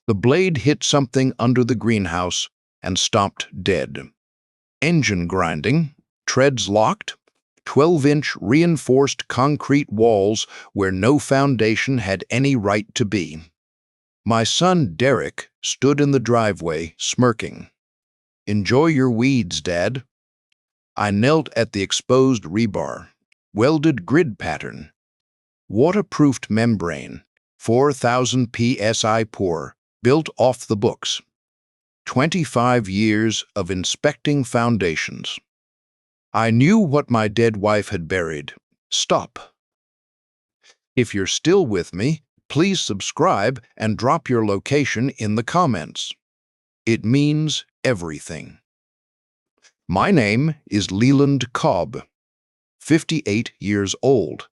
The blade hit something under the greenhouse and stopped dead. Engine grinding, treads locked, 12-inch reinforced concrete walls where no foundation had any right to be. My son Derek stood in the driveway, smirking. "Enjoy your weeds, Dad." I knelt at the exposed rebar, welded grid pattern, waterproofed membrane, 4,000 psi pour, built off the books. 25 years of inspecting foundations. I knew what my dead wife had buried. Stop. If you're still with me, please subscribe and drop your location in the comments. It means everything. My name is Leland Cobb, 58 years old,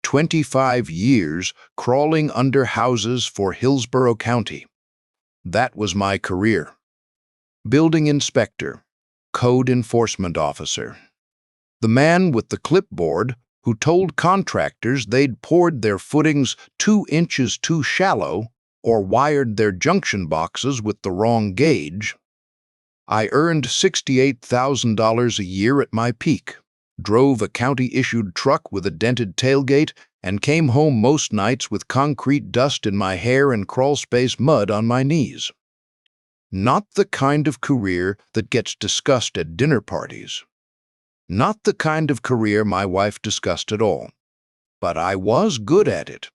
25 years crawling under houses for Hillsborough County. That was my career. Building inspector, code enforcement officer. The man with the clipboard who told contractors they'd poured their footings 2 inches too shallow or wired their junction boxes with the wrong gauge. I earned $68,000 a year at my peak, drove a county-issued truck with a dented tailgate, and came home most nights with concrete dust in my hair and crawlspace mud on my knees. Not the kind of career that gets discussed at dinner parties. Not the kind of career my wife discussed at all. But I was good at it.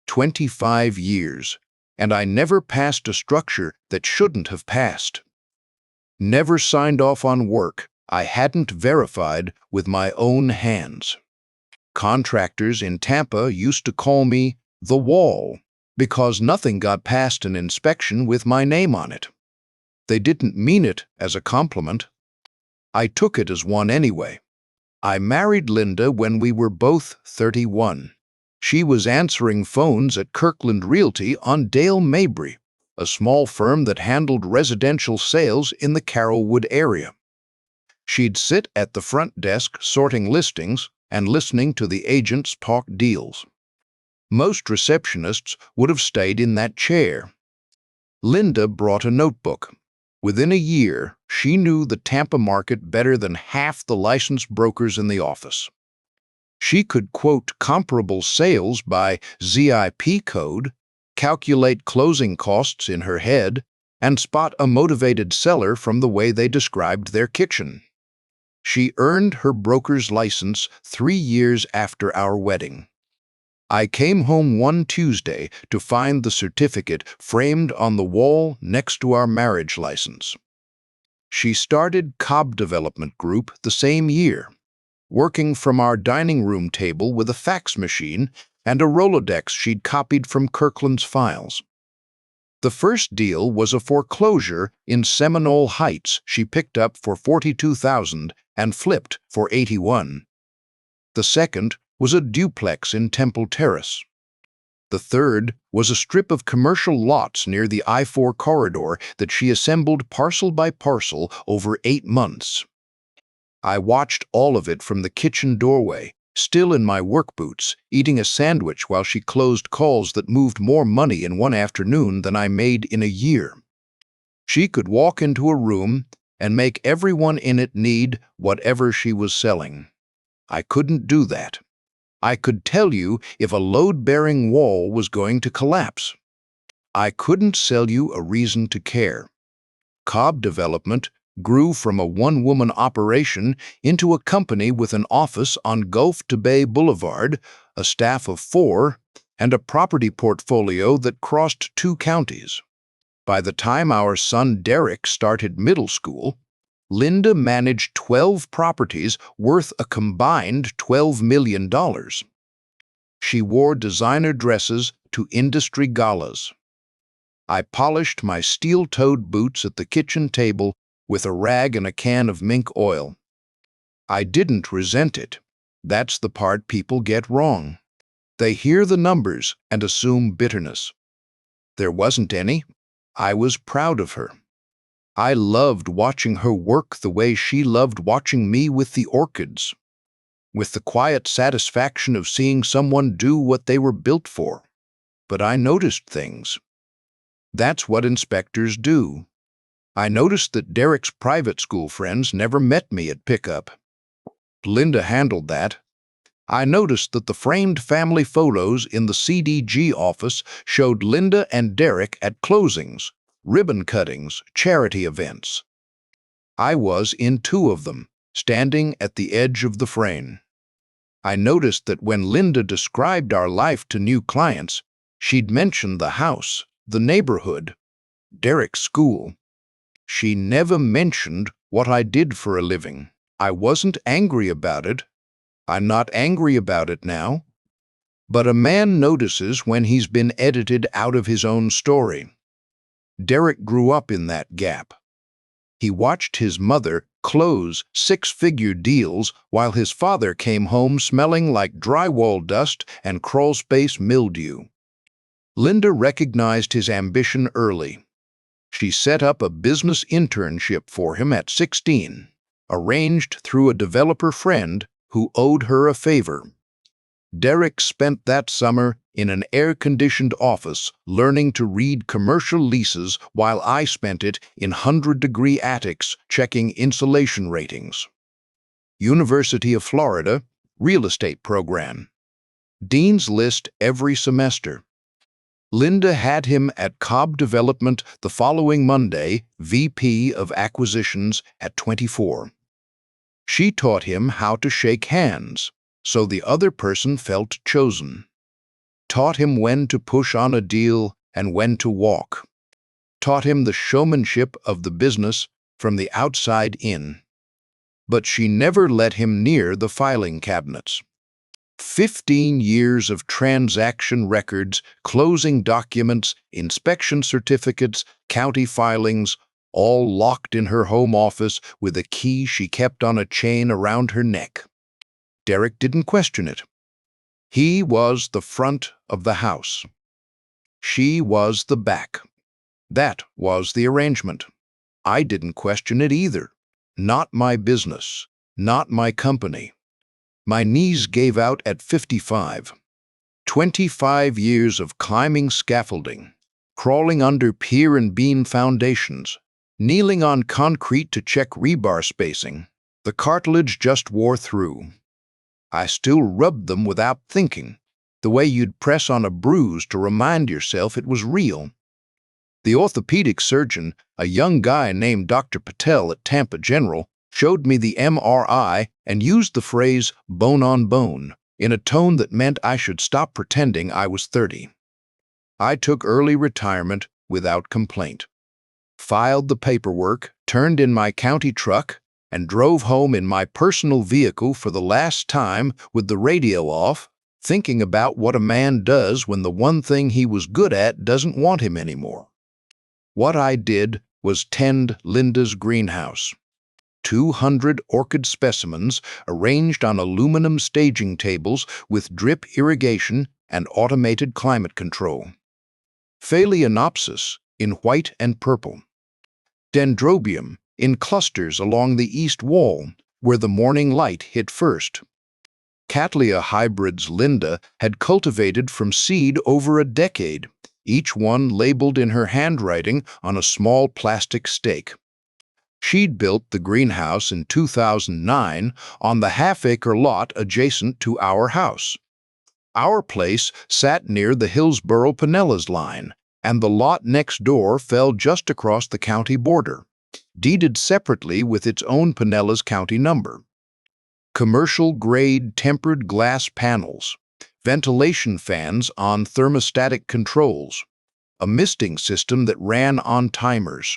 25 years, and I never passed a structure that shouldn't have passed. Never signed off on work I hadn't verified with my own hands. Contractors in Tampa used to call me the Wall because nothing got past an inspection with my name on it. They didn't mean it as a compliment. I took it as one anyway. I married Linda when we were both 31. She was answering phones at Kirkland Realty on Dale Mabry, a small firm that handled residential sales in the Carrollwood area. She'd sit at the front desk sorting listings and listening to the agents talk deals. Most receptionists would have stayed in that chair. Linda brought a notebook. Within a year, she knew the Tampa market better than half the licensed brokers in the office. She could quote comparable sales by ZIP code, calculate closing costs in her head, and spot a motivated seller from the way they described their kitchen. She earned her broker's license 3 years after our wedding. I came home one Tuesday to find the certificate framed on the wall next to our marriage license. She started Cobb Development Group the same year, working from our dining room table with a fax machine and a Rolodex she'd copied from Kirkland's files. The first deal was a foreclosure in Seminole Heights she picked up for $42,000 and flipped for $81,000. The second was a duplex in Temple Terrace. The third was a strip of commercial lots near the I-4 corridor that she assembled parcel by parcel over 8 months. I watched all of it from the kitchen doorway, still in my work boots, eating a sandwich while she closed calls that moved more money in one afternoon than I made in a year. She could walk into a room and make everyone in it need whatever she was selling. I couldn't do that. I could tell you if a load-bearing wall was going to collapse. I couldn't sell you a reason to care. Cobb Development grew from a one-woman operation into a company with an office on Gulf to Bay Boulevard, a staff of 4, and a property portfolio that crossed 2 counties. By the time our son Derek started middle school, Linda managed 12 properties worth a combined $12 million. She wore designer dresses to industry galas. I polished my steel-toed boots at the kitchen table with a rag and a can of mink oil. I didn't resent it. That's the part people get wrong. They hear the numbers and assume bitterness. There wasn't any. I was proud of her. I loved watching her work the way she loved watching me with the orchids, with the quiet satisfaction of seeing someone do what they were built for. But I noticed things. That's what inspectors do. I noticed that Derek's private school friends never met me at pickup. Linda handled that. I noticed that the framed family photos in the CDG office showed Linda and Derek at closings, ribbon cuttings, charity events. I was in two of them, standing at the edge of the frame. I noticed that when Linda described our life to new clients, she'd mention the house, the neighborhood, Derek's school. She never mentioned what I did for a living. I wasn't angry about it. I'm not angry about it now. But a man notices when he's been edited out of his own story. Derek grew up in that gap. He watched his mother close six-figure deals while his father came home smelling like drywall dust and crawlspace mildew. Linda recognized his ambition early. She set up a business internship for him at 16, arranged through a developer friend who owed her a favor. Derek spent that summer in an air-conditioned office learning to read commercial leases while I spent it in 100-degree attics checking insulation ratings. University of Florida, real estate program. Dean's List every semester. Linda had him at Cobb Development the following Monday, VP of Acquisitions at 24. She taught him how to shake hands, so the other person felt chosen. Taught him when to push on a deal and when to walk. Taught him the showmanship of the business from the outside in. But she never let him near the filing cabinets. 15 years of transaction records, closing documents, inspection certificates, county filings, all locked in her home office with a key she kept on a chain around her neck. Derek didn't question it. He was the front of the house. She was the back. That was the arrangement. I didn't question it either. Not my business. Not my company. My knees gave out at 55. 25 years of climbing scaffolding, crawling under pier and beam foundations, kneeling on concrete to check rebar spacing. The cartilage just wore through. I still rubbed them without thinking, the way you'd press on a bruise to remind yourself it was real. The orthopedic surgeon, a young guy named Dr. Patel at Tampa General, showed me the MRI and used the phrase bone on bone in a tone that meant I should stop pretending I was 30. I took early retirement without complaint. Filed the paperwork, turned in my county truck, and drove home in my personal vehicle for the last time with the radio off, thinking about what a man does when the one thing he was good at doesn't want him anymore. What I did was tend Linda's greenhouse. 200 orchid specimens arranged on aluminum staging tables with drip irrigation and automated climate control. Phalaenopsis in white and purple. Dendrobium in clusters along the east wall, where the morning light hit first. Cattleya hybrids Linda had cultivated from seed over a decade, each one labeled in her handwriting on a small plastic stake. She'd built the greenhouse in 2009 on the half-acre lot adjacent to our house. Our place sat near the Hillsborough-Pinellas line, and the lot next door fell just across the county border, deeded separately with its own Pinellas County number. Commercial-grade tempered glass panels, ventilation fans on thermostatic controls, a misting system that ran on timers.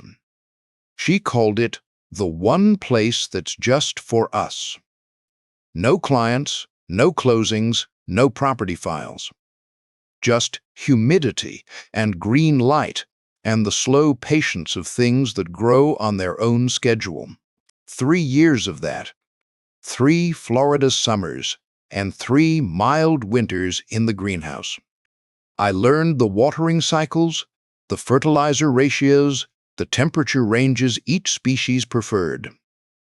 She called it the one place that's just for us. No clients, no closings, no property files. Just humidity and green light and the slow patience of things that grow on their own schedule. 3 years of that. 3 Florida summers and 3 mild winters in the greenhouse. I learned the watering cycles, the fertilizer ratios, the temperature ranges each species preferred.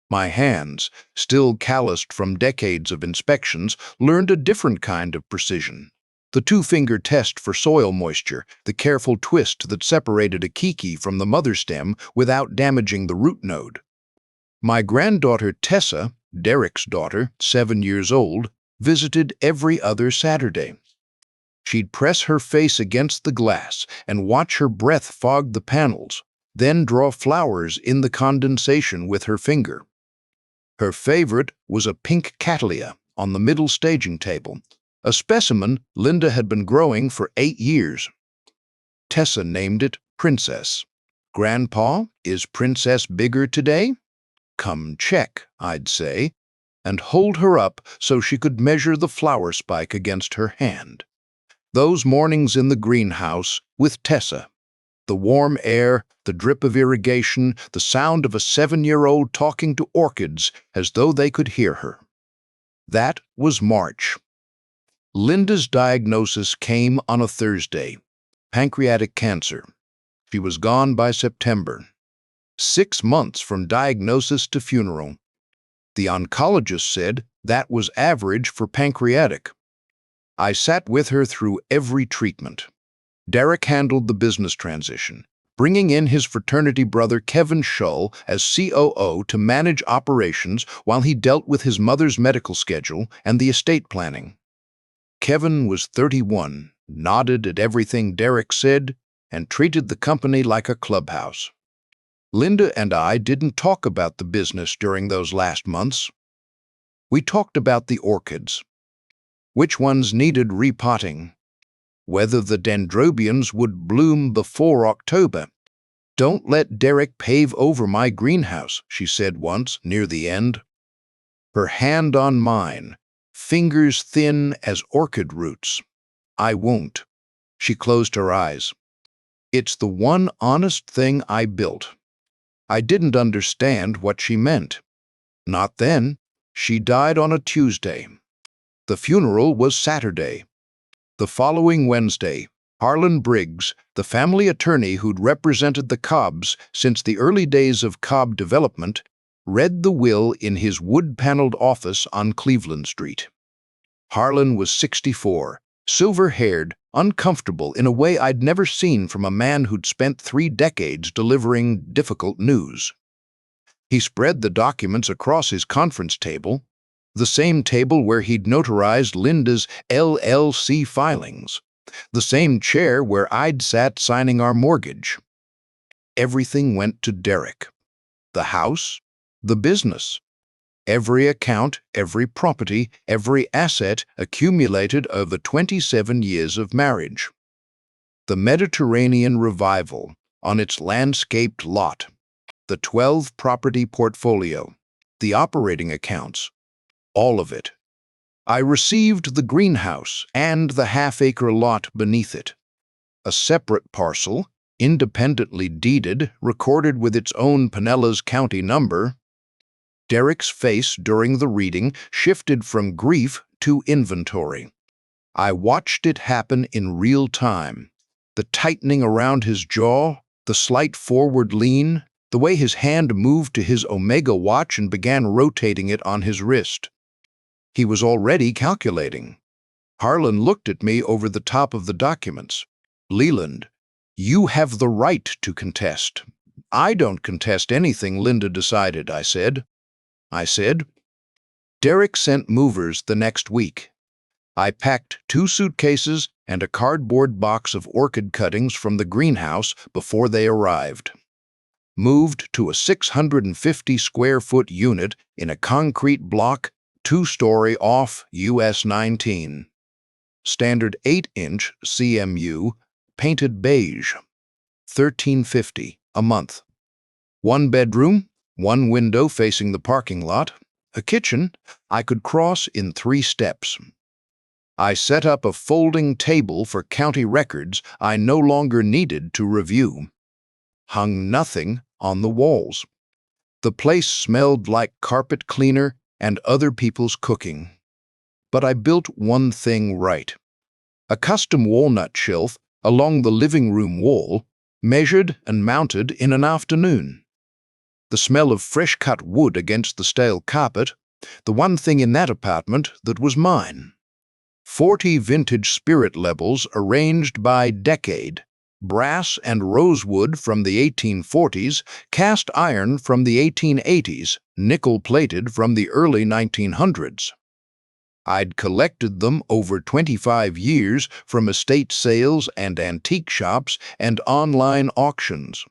My hands, still calloused from decades of inspections, learned a different kind of precision. The two-finger test for soil moisture, the careful twist that separated a kiki from the mother stem without damaging the root node. My granddaughter Tessa, Derek's daughter, 7 years old, visited every other Saturday. She'd press her face against the glass and watch her breath fog the panels, then draw flowers in the condensation with her finger. Her favorite was a pink cattleya on the middle staging table, a specimen Linda had been growing for 8 years. Tessa named it Princess. "Grandpa, is Princess bigger today?" "Come check," I'd say, and hold her up so she could measure the flower spike against her hand. Those mornings in the greenhouse with Tessa, the warm air, the drip of irrigation, the sound of a 7-year-old talking to orchids as though they could hear her. That was March. Linda's diagnosis came on a Thursday, pancreatic cancer. She was gone by September. 6 months from diagnosis to funeral. The oncologist said that was average for pancreatic. I sat with her through every treatment. Derek handled the business transition, bringing in his fraternity brother Kevin Shull as COO to manage operations while he dealt with his mother's medical schedule and the estate planning. Kevin was 31, nodded at everything Derek said, and treated the company like a clubhouse. Linda and I didn't talk about the business during those last months. We talked about the orchids. Which ones needed repotting? Whether the dendrobiums would bloom before October. "Don't let Derek pave over my greenhouse," she said once, near the end. Her hand on mine, fingers thin as orchid roots. "I won't." She closed her eyes. "It's the one honest thing I built." I didn't understand what she meant. Not then. She died on a Tuesday. The funeral was Saturday. The following Wednesday, Harlan Briggs, the family attorney who'd represented the Cobbs since the early days of Cobb development, read the will in his wood-paneled office on Cleveland Street. Harlan was 64, silver-haired, uncomfortable in a way I'd never seen from a man who'd spent 3 decades delivering difficult news. He spread the documents across his conference table, the same table where he'd notarized Linda's LLC filings, the same chair where I'd sat signing our mortgage. Everything went to Derek. The house, the business. Every account, every property, every asset accumulated over 27 years of marriage. The Mediterranean Revival on its landscaped lot, the 12-property portfolio, the operating accounts, all of it. I received the greenhouse and the half-acre lot beneath it. A separate parcel, independently deeded, recorded with its own Pinellas County number. Derek's face during the reading shifted from grief to inventory. I watched it happen in real time. The tightening around his jaw, the slight forward lean, the way his hand moved to his Omega watch and began rotating it on his wrist. He was already calculating. Harlan looked at me over the top of the documents. "Leland, you have the right to contest." "I don't contest anything Linda decided," I said. Derek sent movers the next week. I packed 2 suitcases and a cardboard box of orchid cuttings from the greenhouse before they arrived. Moved to a 650-square-foot unit in a concrete block, 2-story off US 19. Standard 8-inch CMU, painted beige. $13.50 a month. 1 bedroom, 1 window facing the parking lot, a kitchen I could cross in 3 steps. I set up a folding table for county records I no longer needed to review. Hung nothing on the walls. The place smelled like carpet cleaner and other people's cooking. But I built one thing right. A custom walnut shelf along the living room wall, measured and mounted in an afternoon. The smell of fresh-cut wood against the stale carpet, the one thing in that apartment that was mine. 40 vintage spirit levels arranged by decade, brass and rosewood from the 1840s, cast iron from the 1880s, nickel-plated from the early 1900s. I'd collected them over 25 years from estate sales and antique shops and online auctions.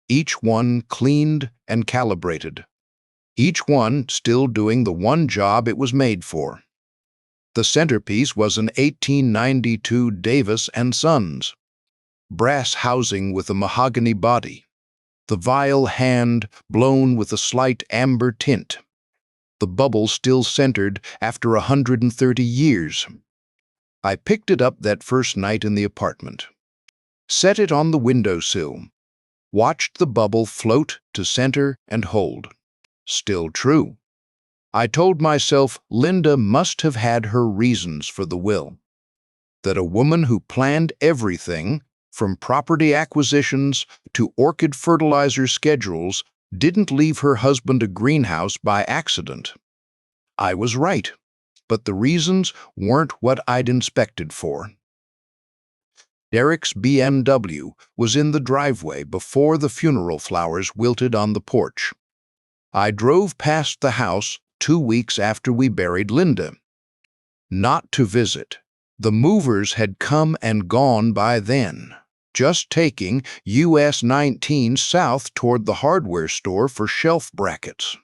Each one cleaned and calibrated. Each one still doing the one job it was made for. The centerpiece was an 1892 Davis & Sons. Brass housing with a mahogany body. The vial hand blown with a slight amber tint. The bubble still centered after 130 years. I picked it up that first night in the apartment. Set it on the windowsill. Watched the bubble float to center and hold. Still true. I told myself Linda must have had her reasons for the will. That a woman who planned everything, from property acquisitions to orchid fertilizer schedules, didn't leave her husband a greenhouse by accident. I was right, but the reasons weren't what I'd inspected for. Derek's BMW was in the driveway before the funeral flowers wilted on the porch. I drove past the house 2 weeks after we buried Linda. Not to visit. The movers had come and gone by then, just taking US 19 south toward the hardware store for shelf brackets.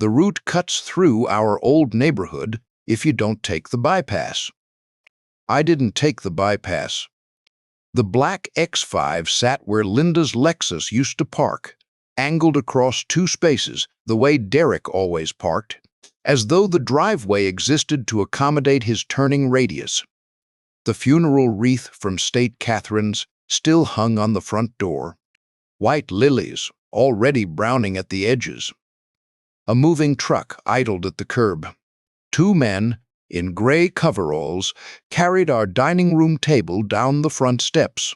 The route cuts through our old neighborhood if you don't take the bypass. I didn't take the bypass. The black X5 sat where Linda's Lexus used to park, angled across 2 spaces the way Derek always parked, as though the driveway existed to accommodate his turning radius. The funeral wreath from St. Catherine's still hung on the front door, white lilies already browning at the edges. A moving truck idled at the curb. 2 men, in gray coveralls, carried our dining room table down the front steps.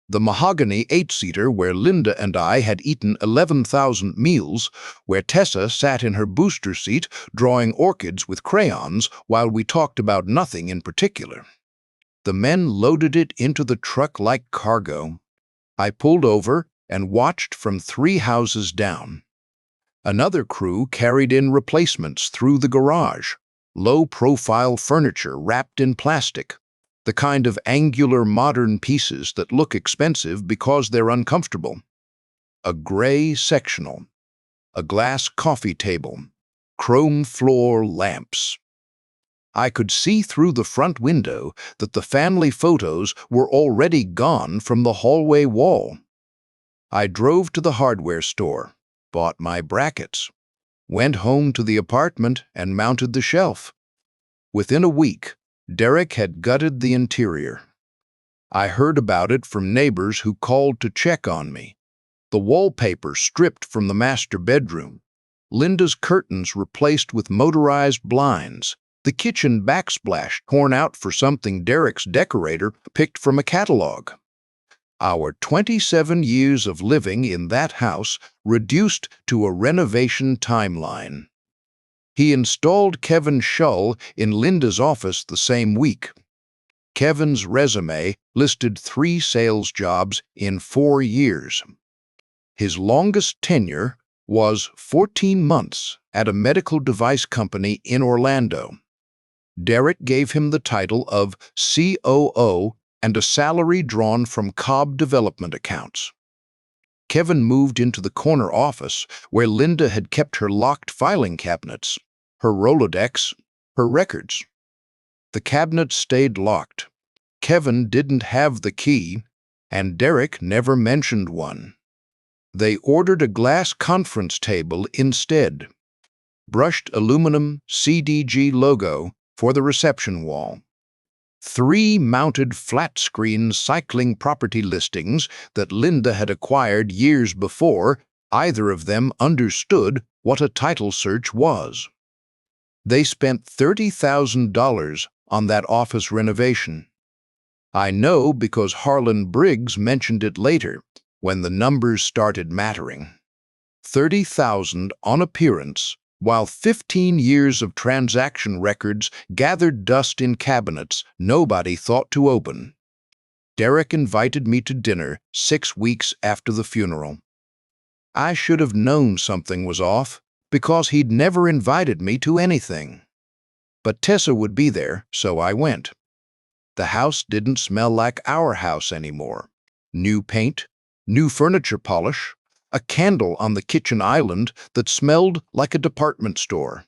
The mahogany 8-seater where Linda and I had eaten 11,000 meals, where Tessa sat in her booster seat drawing orchids with crayons while we talked about nothing in particular. The men loaded it into the truck like cargo. I pulled over and watched from 3 houses down. Another crew carried in replacements through the garage, low-profile furniture wrapped in plastic, the kind of angular modern pieces that look expensive because they're uncomfortable. A gray sectional, a glass coffee table, chrome floor lamps. I could see through the front window that the family photos were already gone from the hallway wall. I drove to the hardware store, bought my brackets, went home to the apartment and mounted the shelf. Within a week, Derek had gutted the interior. I heard about it from neighbors who called to check on me. The wallpaper stripped from the master bedroom, Linda's curtains replaced with motorized blinds, the kitchen backsplash torn out for something Derek's decorator picked from a catalog. Our 27 years of living in that house reduced to a renovation timeline. He installed Kevin Shull in Linda's office the same week. Kevin's resume listed 3 sales jobs in 4 years. His longest tenure was 14 months at a medical device company in Orlando. Derek gave him the title of COO and a salary drawn from Cobb development accounts. Kevin moved into the corner office where Linda had kept her locked filing cabinets, her Rolodex, her records. The cabinets stayed locked. Kevin didn't have the key, and Derek never mentioned one. They ordered a glass conference table instead. Brushed aluminum CDG logo for the reception wall. 3 mounted flat-screen cycling property listings that Linda had acquired years before either of them understood what a title search was. They spent $30,000 on that office renovation. I know because Harlan Briggs mentioned it later, when the numbers started mattering. $30,000 on appearance While 15 years of transaction records gathered dust in cabinets nobody thought to open. Derek invited me to dinner 6 weeks after the funeral. I should have known something was off because he'd never invited me to anything. But Tessa would be there, so I went. The house didn't smell like our house anymore. New paint, new furniture polish, a candle on the kitchen island that smelled like a department store.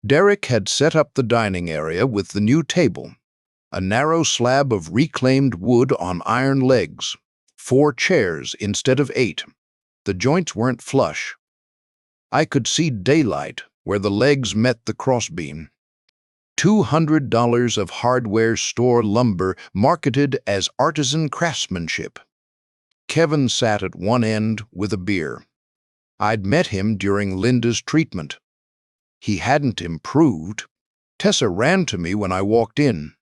Derek had set up the dining area with the new table, a narrow slab of reclaimed wood on iron legs, 4 chairs instead of 8. The joints weren't flush. I could see daylight where the legs met the crossbeam. $200 of hardware store lumber marketed as artisan craftsmanship. Kevin sat at one end with a beer. I'd met him during Linda's treatment. He hadn't improved. Tessa ran to me when I walked in.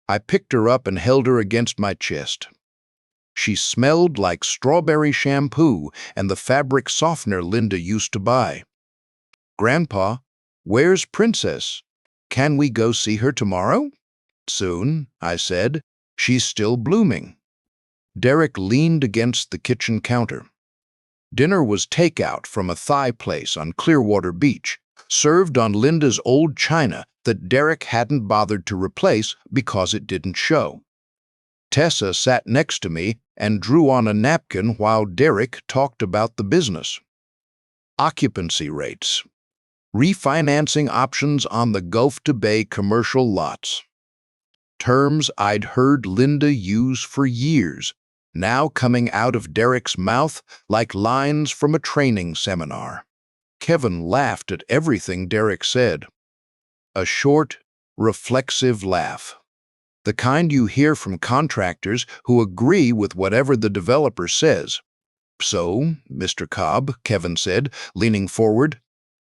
I picked her up and held her against my chest. She smelled like strawberry shampoo and the fabric softener Linda used to buy. "Grandpa, where's Princess? Can we go see her tomorrow?" "Soon," I said. "She's still blooming." Derek leaned against the kitchen counter. Dinner was takeout from a Thai place on Clearwater Beach, served on Linda's old china that Derek hadn't bothered to replace because it didn't show. Tessa sat next to me and drew on a napkin while Derek talked about the business. Occupancy rates. Refinancing options on the Gulf to Bay commercial lots. Terms I'd heard Linda use for years, now coming out of Derek's mouth like lines from a training seminar. Kevin laughed at everything Derek said. A short, reflexive laugh. The kind you hear from contractors who agree with whatever the developer says. "So, Mr. Cobb," Kevin said, leaning forward,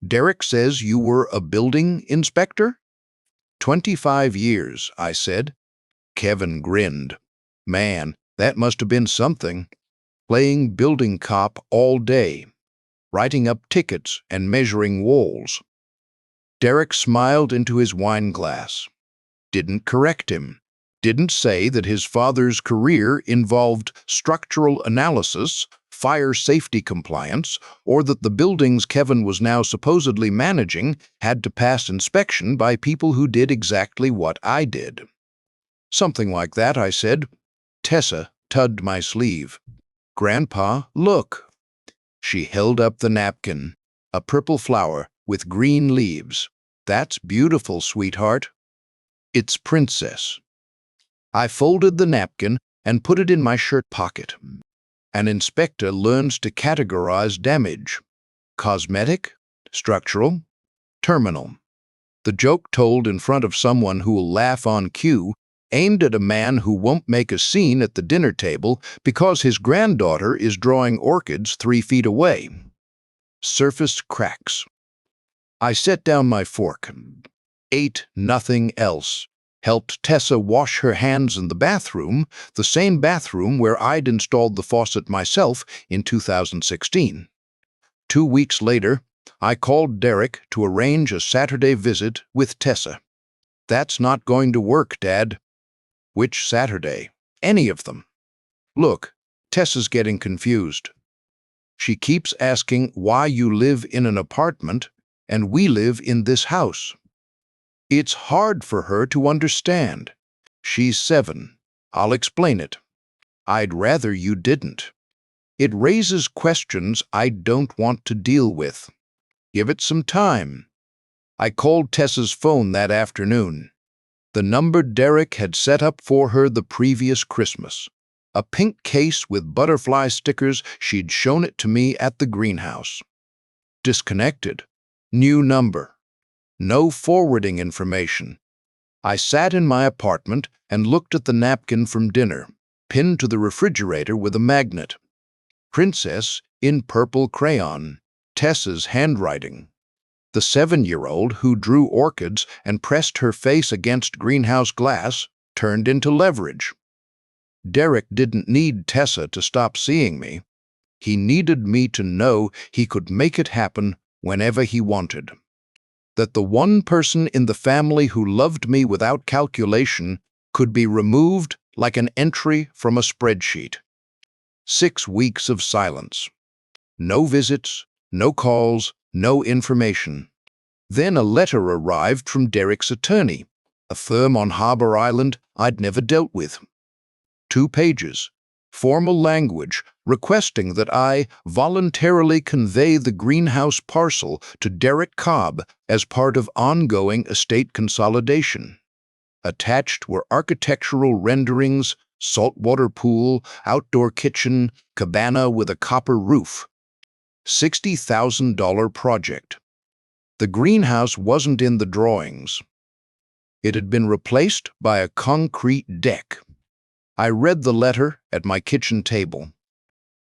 "Derek says you were a building inspector?" 25 years, I said. Kevin grinned. Man, that must have been something. Playing building cop all day, writing up tickets and measuring walls. Derek smiled into his wine glass. Didn't correct him. Didn't say that his father's career involved structural analysis, fire safety compliance, or that the buildings Kevin was now supposedly managing had to pass inspection by people who did exactly what I did. "Something like that," I said. Tessa tugged my sleeve. "Grandpa, look." She held up the napkin, a purple flower with green leaves. "That's beautiful, sweetheart." "It's Princess." I folded the napkin and put it in my shirt pocket. An inspector learns to categorize damage: cosmetic, structural, terminal. The joke told in front of someone who will laugh on cue, aimed at a man who won't make a scene at the dinner table because his granddaughter is drawing orchids 3 feet away. Surfaced cracks. I set down my fork, ate nothing else, helped Tessa wash her hands in the bathroom, the same bathroom where I'd installed the faucet myself in 2016. 2 weeks later, I called Derek to arrange a Saturday visit with Tessa. "That's not going to work, Dad." "Which Saturday?" "Any of them." "Look, Tessa's getting confused. She keeps asking why you live in an apartment and we live in this house. It's hard for her to understand. She's 7. I'll explain it. I'd rather you didn't. It raises questions I don't want to deal with. Give it some time." I called Tessa's phone that afternoon. The number Derek had set up for her the previous Christmas. A pink case with butterfly stickers she'd shown it to me at the greenhouse. Disconnected. New number. No forwarding information. I sat in my apartment and looked at the napkin from dinner, pinned to the refrigerator with a magnet. Princess in purple crayon. Tessa's handwriting. The 7-year-old who drew orchids and pressed her face against greenhouse glass turned into leverage. Derek didn't need Tessa to stop seeing me. He needed me to know he could make it happen whenever he wanted. That the one person in the family who loved me without calculation could be removed like an entry from a spreadsheet. 6 weeks of silence. No visits, no calls, no information. Then a letter arrived from Derek's attorney, a firm on Harbor Island I'd never dealt with. 2 pages, formal language requesting that I voluntarily convey the greenhouse parcel to Derek Cobb as part of ongoing estate consolidation. Attached were architectural renderings, saltwater pool, outdoor kitchen, cabana with a copper roof. $60,000 project. The greenhouse wasn't in the drawings. It had been replaced by a concrete deck. I read the letter at my kitchen table.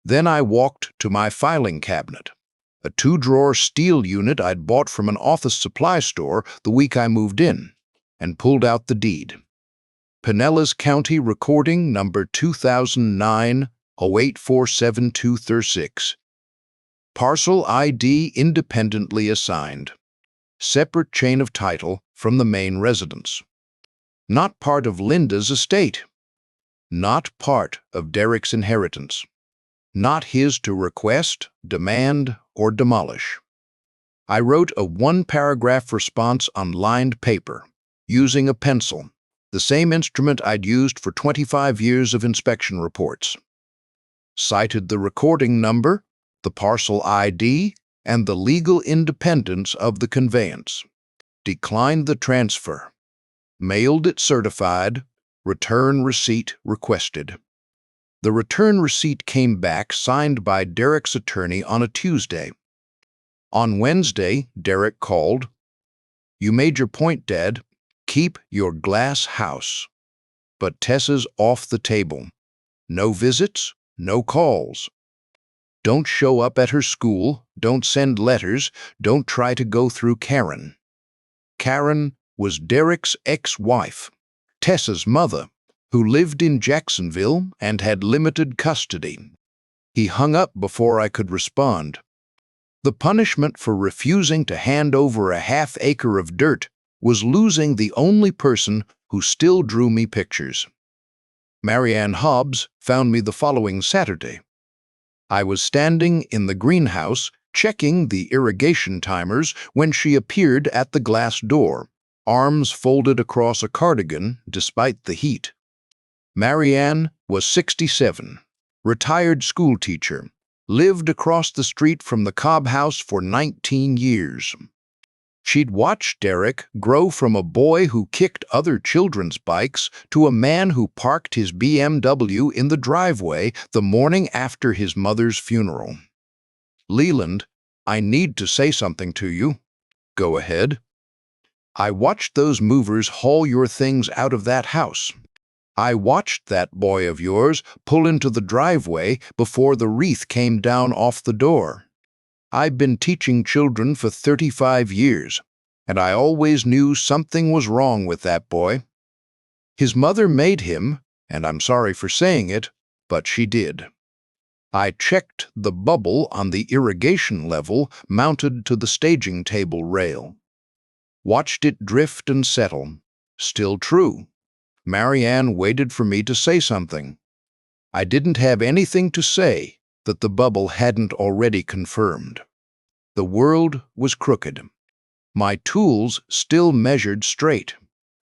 Then I walked to my filing cabinet, a 2-drawer steel unit I'd bought from an office supply store the week I moved in, and pulled out the deed. Pinellas County Recording Number 2009-0847236. Parcel ID independently assigned. Separate chain of title from the main residence. Not part of Linda's estate. Not part of Derek's inheritance. Not his to request, demand, or demolish. I wrote a 1-paragraph response on lined paper, using a pencil, the same instrument I'd used for 25 years of inspection reports. Cited the recording number, the parcel ID, and the legal independence of the conveyance. Declined the transfer. Mailed it certified. Return receipt requested. The return receipt came back signed by Derek's attorney on a Tuesday. On Wednesday, Derek called. "You made your point, Dad. Keep your glass house." But Tessa's off the table. No visits, no calls. Don't show up at her school, don't send letters, don't try to go through Karen. Karen was Derek's ex-wife, Tessa's mother, who lived in Jacksonville and had limited custody. He hung up before I could respond. The punishment for refusing to hand over a half-acre of dirt was losing the only person who still drew me pictures. Marianne Hobbs found me the following Saturday. I was standing in the greenhouse checking the irrigation timers when she appeared at the glass door, arms folded across a cardigan despite the heat. Marianne was 67, retired schoolteacher, lived across the street from the Cobb house for 19 years. She'd watched Derek grow from a boy who kicked other children's bikes to a man who parked his BMW in the driveway the morning after his mother's funeral. "Leland, I need to say something to you." "Go ahead." "I watched those movers haul your things out of that house. I watched that boy of yours pull into the driveway before the wreath came down off the door. I've been teaching children for 35 years, and I always knew something was wrong with that boy. His mother made him, and I'm sorry for saying it, but she did. I checked the bubble on the irrigation level mounted to the staging table rail. Watched it drift and settle. Still true. Marianne waited for me to say something. I didn't have anything to say that the bubble hadn't already confirmed. The world was crooked. My tools still measured straight.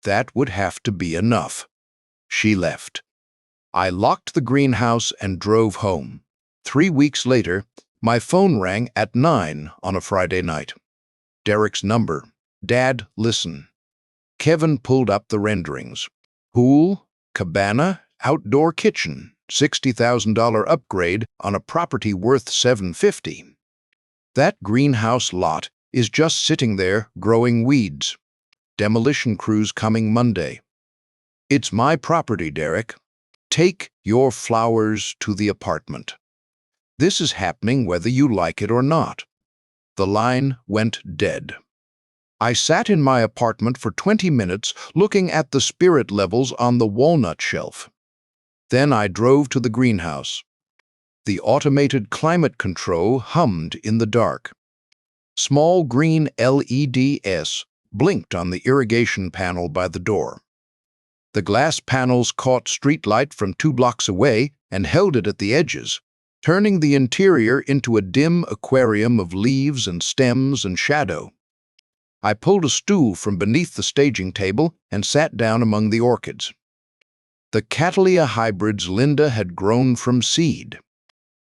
That would have to be enough. She left. I locked the greenhouse and drove home. 3 weeks later, my phone rang at 9 on a Friday night. Derek's number. "Dad, listen." Kevin pulled up the renderings. Pool, cabana, outdoor kitchen, $60,000 upgrade on a property worth $750. That greenhouse lot is just sitting there growing weeds. Demolition crews coming Monday. It's my property, Derek. Take your flowers to the apartment. This is happening whether you like it or not. The line went dead. I sat in my apartment for 20 minutes looking at the spirit levels on the walnut shelf. Then I drove to the greenhouse. The automated climate control hummed in the dark. Small green LEDs blinked on the irrigation panel by the door. The glass panels caught streetlight from 2 blocks away and held it at the edges, turning the interior into a dim aquarium of leaves and stems and shadow. I pulled a stool from beneath the staging table and sat down among the orchids. The Cattleya hybrids Linda had grown from seed.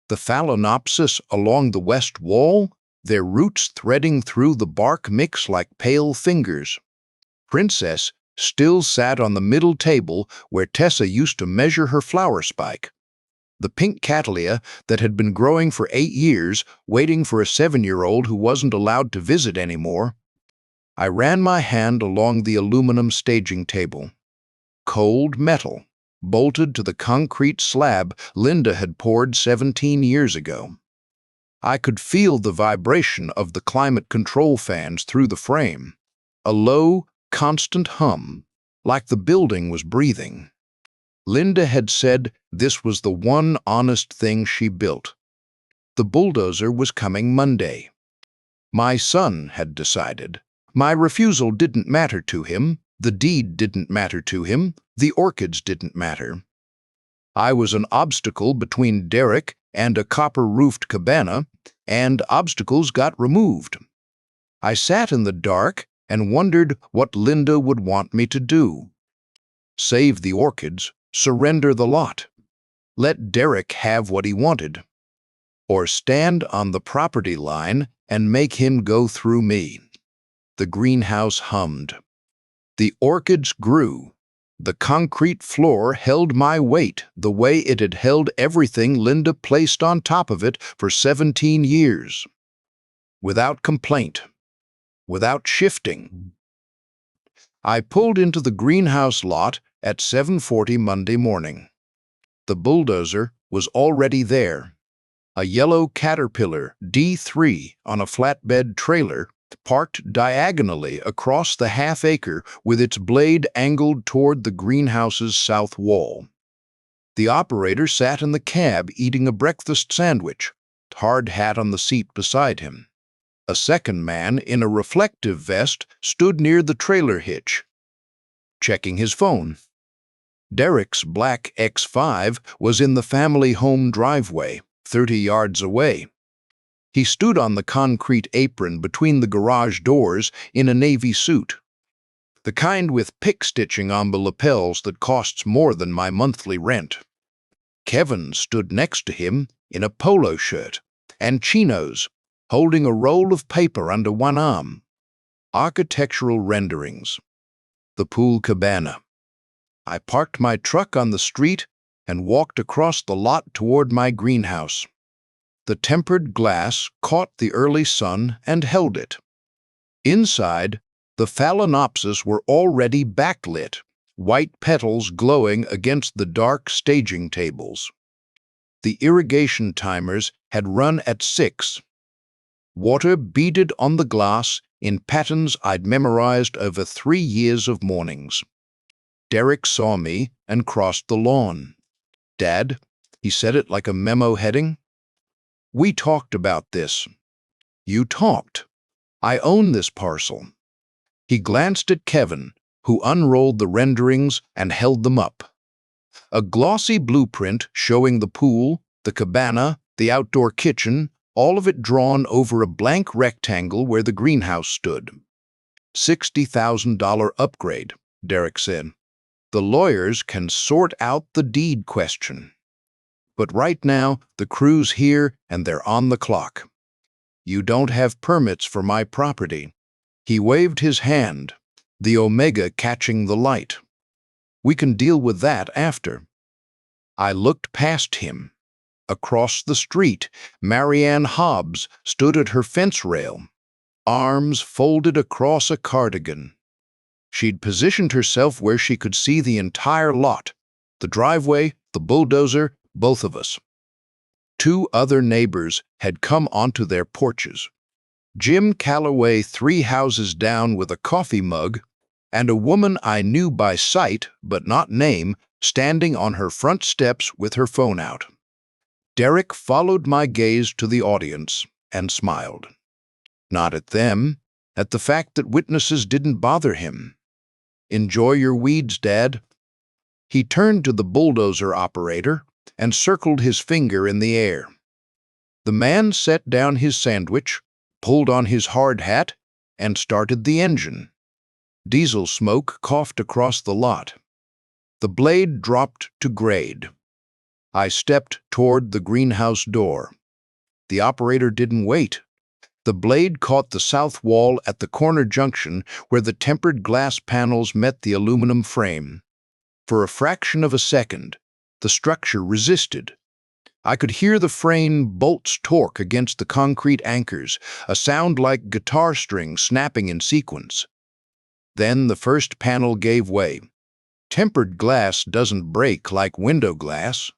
The Phalaenopsis along the west wall, their roots threading through the bark mix like pale fingers. Princess still sat on the middle table where Tessa used to measure her flower spike. The pink Cattleya that had been growing for 8 years, waiting for a 7-year-old who wasn't allowed to visit anymore. I ran my hand along the aluminum staging table. Cold metal, bolted to the concrete slab Linda had poured 17 years ago. I could feel the vibration of the climate control fans through the frame, a low, constant hum, like the building was breathing. Linda had said this was the one honest thing she built. The bulldozer was coming Monday. My son had decided. My refusal didn't matter to him, the deed didn't matter to him, the orchids didn't matter. I was an obstacle between Derek and a copper-roofed cabana, and obstacles got removed. I sat in the dark and wondered what Linda would want me to do. Save the orchids, surrender the lot. Let Derek have what he wanted. Or stand on the property line and make him go through me. The greenhouse hummed. The orchids grew. The concrete floor held my weight the way it had held everything Linda placed on top of it for 17 years. Without complaint. Without shifting. I pulled into the greenhouse lot at 7:40 Monday morning. The bulldozer was already there. A yellow Caterpillar D3 on a flatbed trailer parked diagonally across the half-acre with its blade angled toward the greenhouse's south wall. The operator sat in the cab eating a breakfast sandwich, hard hat on the seat beside him. A second man in a reflective vest stood near the trailer hitch, checking his phone. Derek's black X5 was in the family home driveway, 30 yards away. He stood on the concrete apron between the garage doors in a navy suit, the kind with pick stitching on the lapels that costs more than my monthly rent. Kevin stood next to him in a polo shirt and chinos, holding a roll of paper under one arm. Architectural renderings. The pool cabana. I parked my truck on the street and walked across the lot toward my greenhouse. The tempered glass caught the early sun and held it. Inside, the Phalaenopsis were already backlit, white petals glowing against the dark staging tables. The irrigation timers had run at 6. Water beaded on the glass in patterns I'd memorized over 3 years of mornings. Derek saw me and crossed the lawn. "Dad," he said it like a memo heading. "We talked about this." "You talked. I own this parcel." He glanced at Kevin, who unrolled the renderings and held them up. A glossy blueprint showing the pool, the cabana, the outdoor kitchen, all of it drawn over a blank rectangle where the greenhouse stood. $60,000 upgrade, Derek said. The lawyers can sort out the deed question. But right now, the crew's here and they're on the clock. You don't have permits for my property. He waved his hand, the omega catching the light. We can deal with that after. I looked past him. Across the street, Marianne Hobbs stood at her fence rail, arms folded across a cardigan. She'd positioned herself where she could see the entire lot, the driveway, the bulldozer, both of us. 2 other neighbors had come onto their porches. Jim Calloway 3 houses down with a coffee mug, and a woman I knew by sight but not name standing on her front steps with her phone out. Derek followed my gaze to the audience and smiled. Not at them, at the fact that witnesses didn't bother him. "Enjoy your weeds, Dad." He turned to the bulldozer operator and circled his finger in the air. The man set down his sandwich, pulled on his hard hat, and started the engine. Diesel smoke coughed across the lot. The blade dropped to grade. I stepped toward the greenhouse door. The operator didn't wait. The blade caught the south wall at the corner junction where the tempered glass panels met the aluminum frame. For a fraction of a second, the structure resisted. I could hear the frame bolts torque against the concrete anchors, a sound like guitar strings snapping in sequence. Then the first panel gave way. Tempered glass doesn't break like window glass.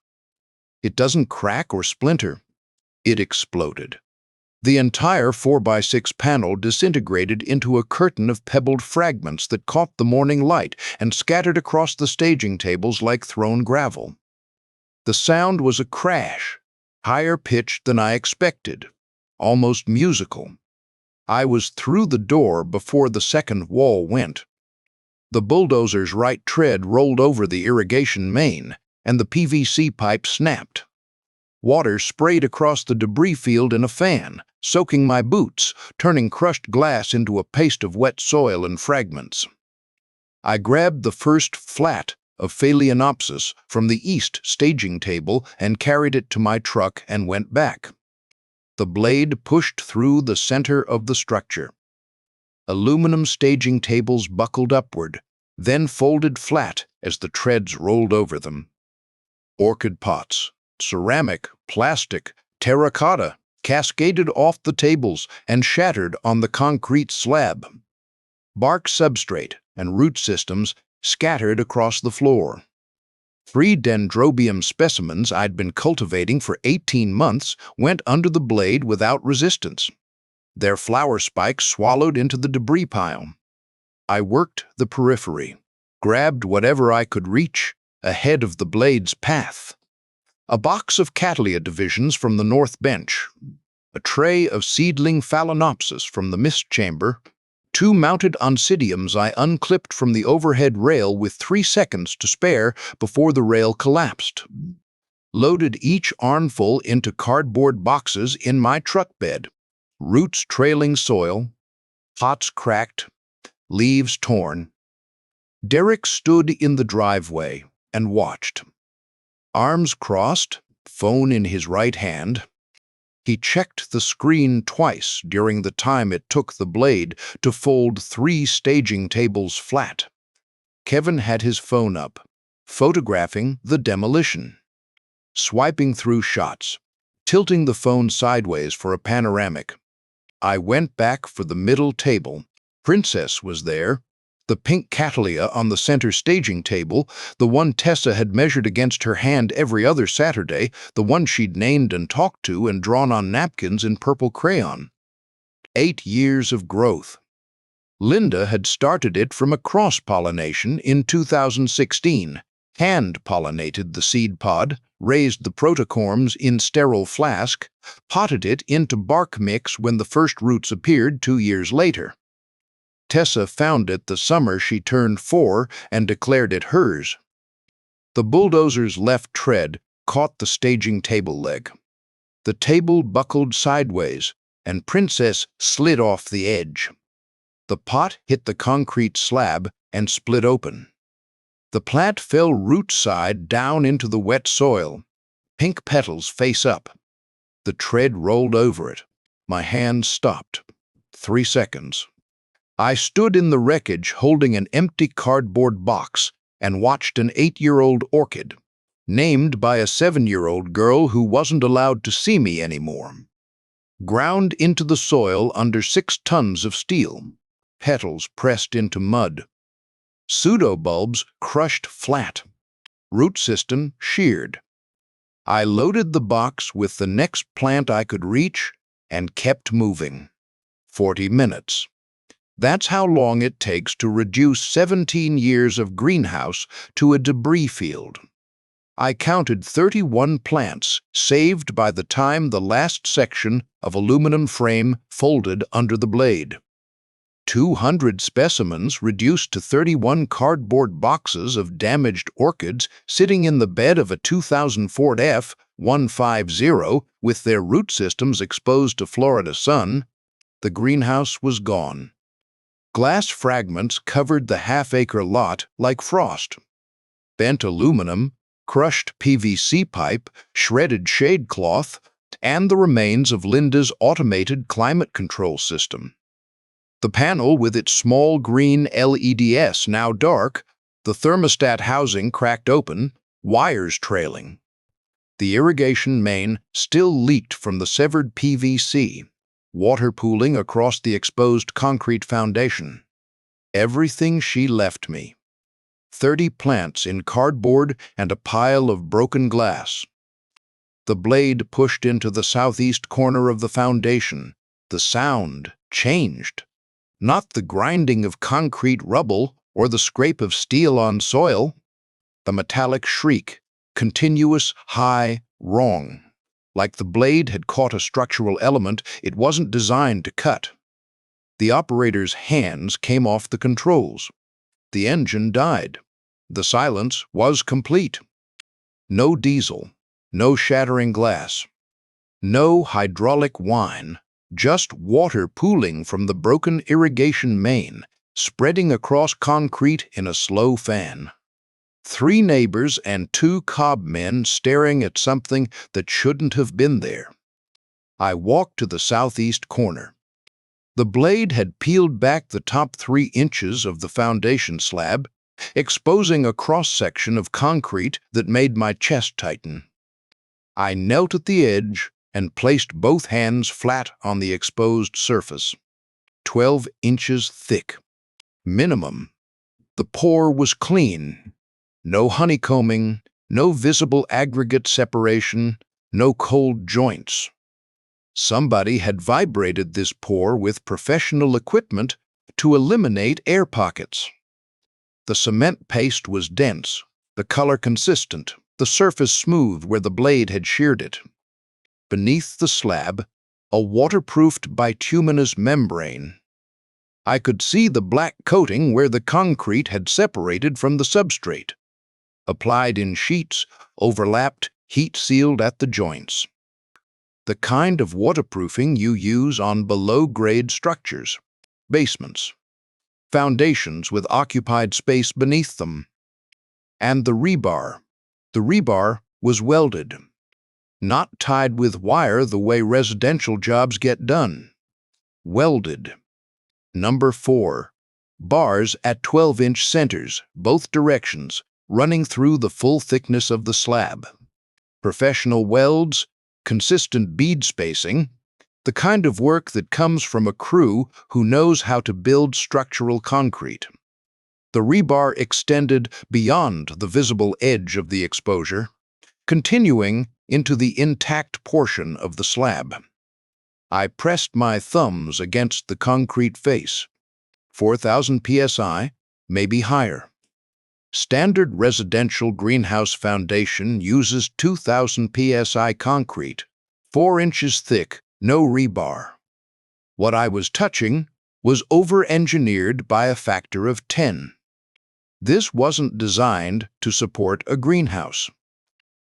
It doesn't crack or splinter. It exploded. The entire 4x6 panel disintegrated into a curtain of pebbled fragments that caught the morning light and scattered across the staging tables like thrown gravel. The sound was a crash, higher pitched than I expected, almost musical. I was through the door before the second wall went. The bulldozer's right tread rolled over the irrigation main, and the PVC pipe snapped. Water sprayed across the debris field in a fan, soaking my boots, turning crushed glass into a paste of wet soil and fragments. I grabbed the first flat of Phalaenopsis from the east staging table and carried it to my truck and went back. The blade pushed through the center of the structure. Aluminum staging tables buckled upward, then folded flat as the treads rolled over them. Orchid pots, ceramic, plastic, terracotta, cascaded off the tables and shattered on the concrete slab. Bark substrate and root systems scattered across the floor. 3 dendrobium specimens I'd been cultivating for 18 months went under the blade without resistance. Their flower spikes swallowed into the debris pile. I worked the periphery, grabbed whatever I could reach ahead of the blade's path. A box of Cattleya divisions from the north bench, a tray of seedling Phalaenopsis from the mist chamber, 2 mounted oncidiums I unclipped from the overhead rail with 3 seconds to spare before the rail collapsed. Loaded each armful into cardboard boxes in my truck bed, roots trailing soil, pots cracked, leaves torn. Derek stood in the driveway and watched. Arms crossed, phone in his right hand. He checked the screen twice during the time it took the blade to fold 3 staging tables flat. Kevin had his phone up, photographing the demolition. Swiping through shots, tilting the phone sideways for a panoramic. I went back for the middle table. Princess was there, the pink Cattleya on the center staging table, the one Tessa had measured against her hand every other Saturday, the one she'd named and talked to and drawn on napkins in purple crayon. 8 years of growth. Linda had started it from a cross-pollination in 2016, hand-pollinated the seed pod, raised the protocorms in sterile flask, potted it into bark mix when the first roots appeared 2 years later. Tessa found it the summer she turned 4 and declared it hers. The bulldozer's left tread caught the staging table leg. The table buckled sideways, and Princess slid off the edge. The pot hit the concrete slab and split open. The plant fell root side down into the wet soil, pink petals face up. The tread rolled over it. My hand stopped. 3 seconds. I stood in the wreckage holding an empty cardboard box and watched an 8-year-old orchid, named by a 7-year-old girl who wasn't allowed to see me anymore, ground into the soil under 6 tons of steel, petals pressed into mud, pseudobulbs crushed flat, root system sheared. I loaded the box with the next plant I could reach and kept moving. 40 minutes. That's how long it takes to reduce 17 years of greenhouse to a debris field. I counted 31 plants saved by the time the last section of aluminum frame folded under the blade. 200 specimens reduced to 31 cardboard boxes of damaged orchids sitting in the bed of a 2000 Ford F-150 with their root systems exposed to Florida sun. The greenhouse was gone. Glass fragments covered the half-acre lot like frost. Bent aluminum, crushed PVC pipe, shredded shade cloth, and the remains of Linda's automated climate control system. The panel with its small green LEDs now dark, the thermostat housing cracked open, wires trailing. The irrigation main still leaked from the severed PVC, water pooling across the exposed concrete foundation. Everything she left me. 30 plants in cardboard and a pile of broken glass. The blade pushed into the southeast corner of the foundation. The sound changed. Not the grinding of concrete rubble or the scrape of steel on soil. The metallic shriek, continuous, high, wrong. Like the blade had caught a structural element it wasn't designed to cut. The operator's hands came off the controls. The engine died. The silence was complete. No diesel, no shattering glass, no hydraulic whine, just water pooling from the broken irrigation main, spreading across concrete in a slow fan. 3 neighbors and 2 Cobb men staring at something that shouldn't have been there. I walked to the southeast corner. The blade had peeled back the top 3 inches of the foundation slab, exposing a cross-section of concrete that made my chest tighten. I knelt at the edge and placed both hands flat on the exposed surface. 12 inches thick. Minimum. The pour was clean. No honeycombing, no visible aggregate separation, no cold joints. Somebody had vibrated this pour with professional equipment to eliminate air pockets. The cement paste was dense, the color consistent, the surface smooth where the blade had sheared it. Beneath the slab, a waterproofed bituminous membrane. I could see the black coating where the concrete had separated from the substrate. Applied in sheets, overlapped, heat-sealed at the joints. The kind of waterproofing you use on below-grade structures, basements, foundations with occupied space beneath them. And the rebar. The rebar was welded, not tied with wire the way residential jobs get done. Welded. Number 4. Bars at 12-inch centers, both directions, running through the full thickness of the slab. Professional welds, consistent bead spacing, the kind of work that comes from a crew who knows how to build structural concrete. The rebar extended beyond the visible edge of the exposure, continuing into the intact portion of the slab. I pressed my thumbs against the concrete face. 4,000 psi, maybe higher. Standard residential greenhouse foundation uses 2,000 psi concrete, 4 inches thick, no rebar. What I was touching was over-engineered by a factor of 10. This wasn't designed to support a greenhouse.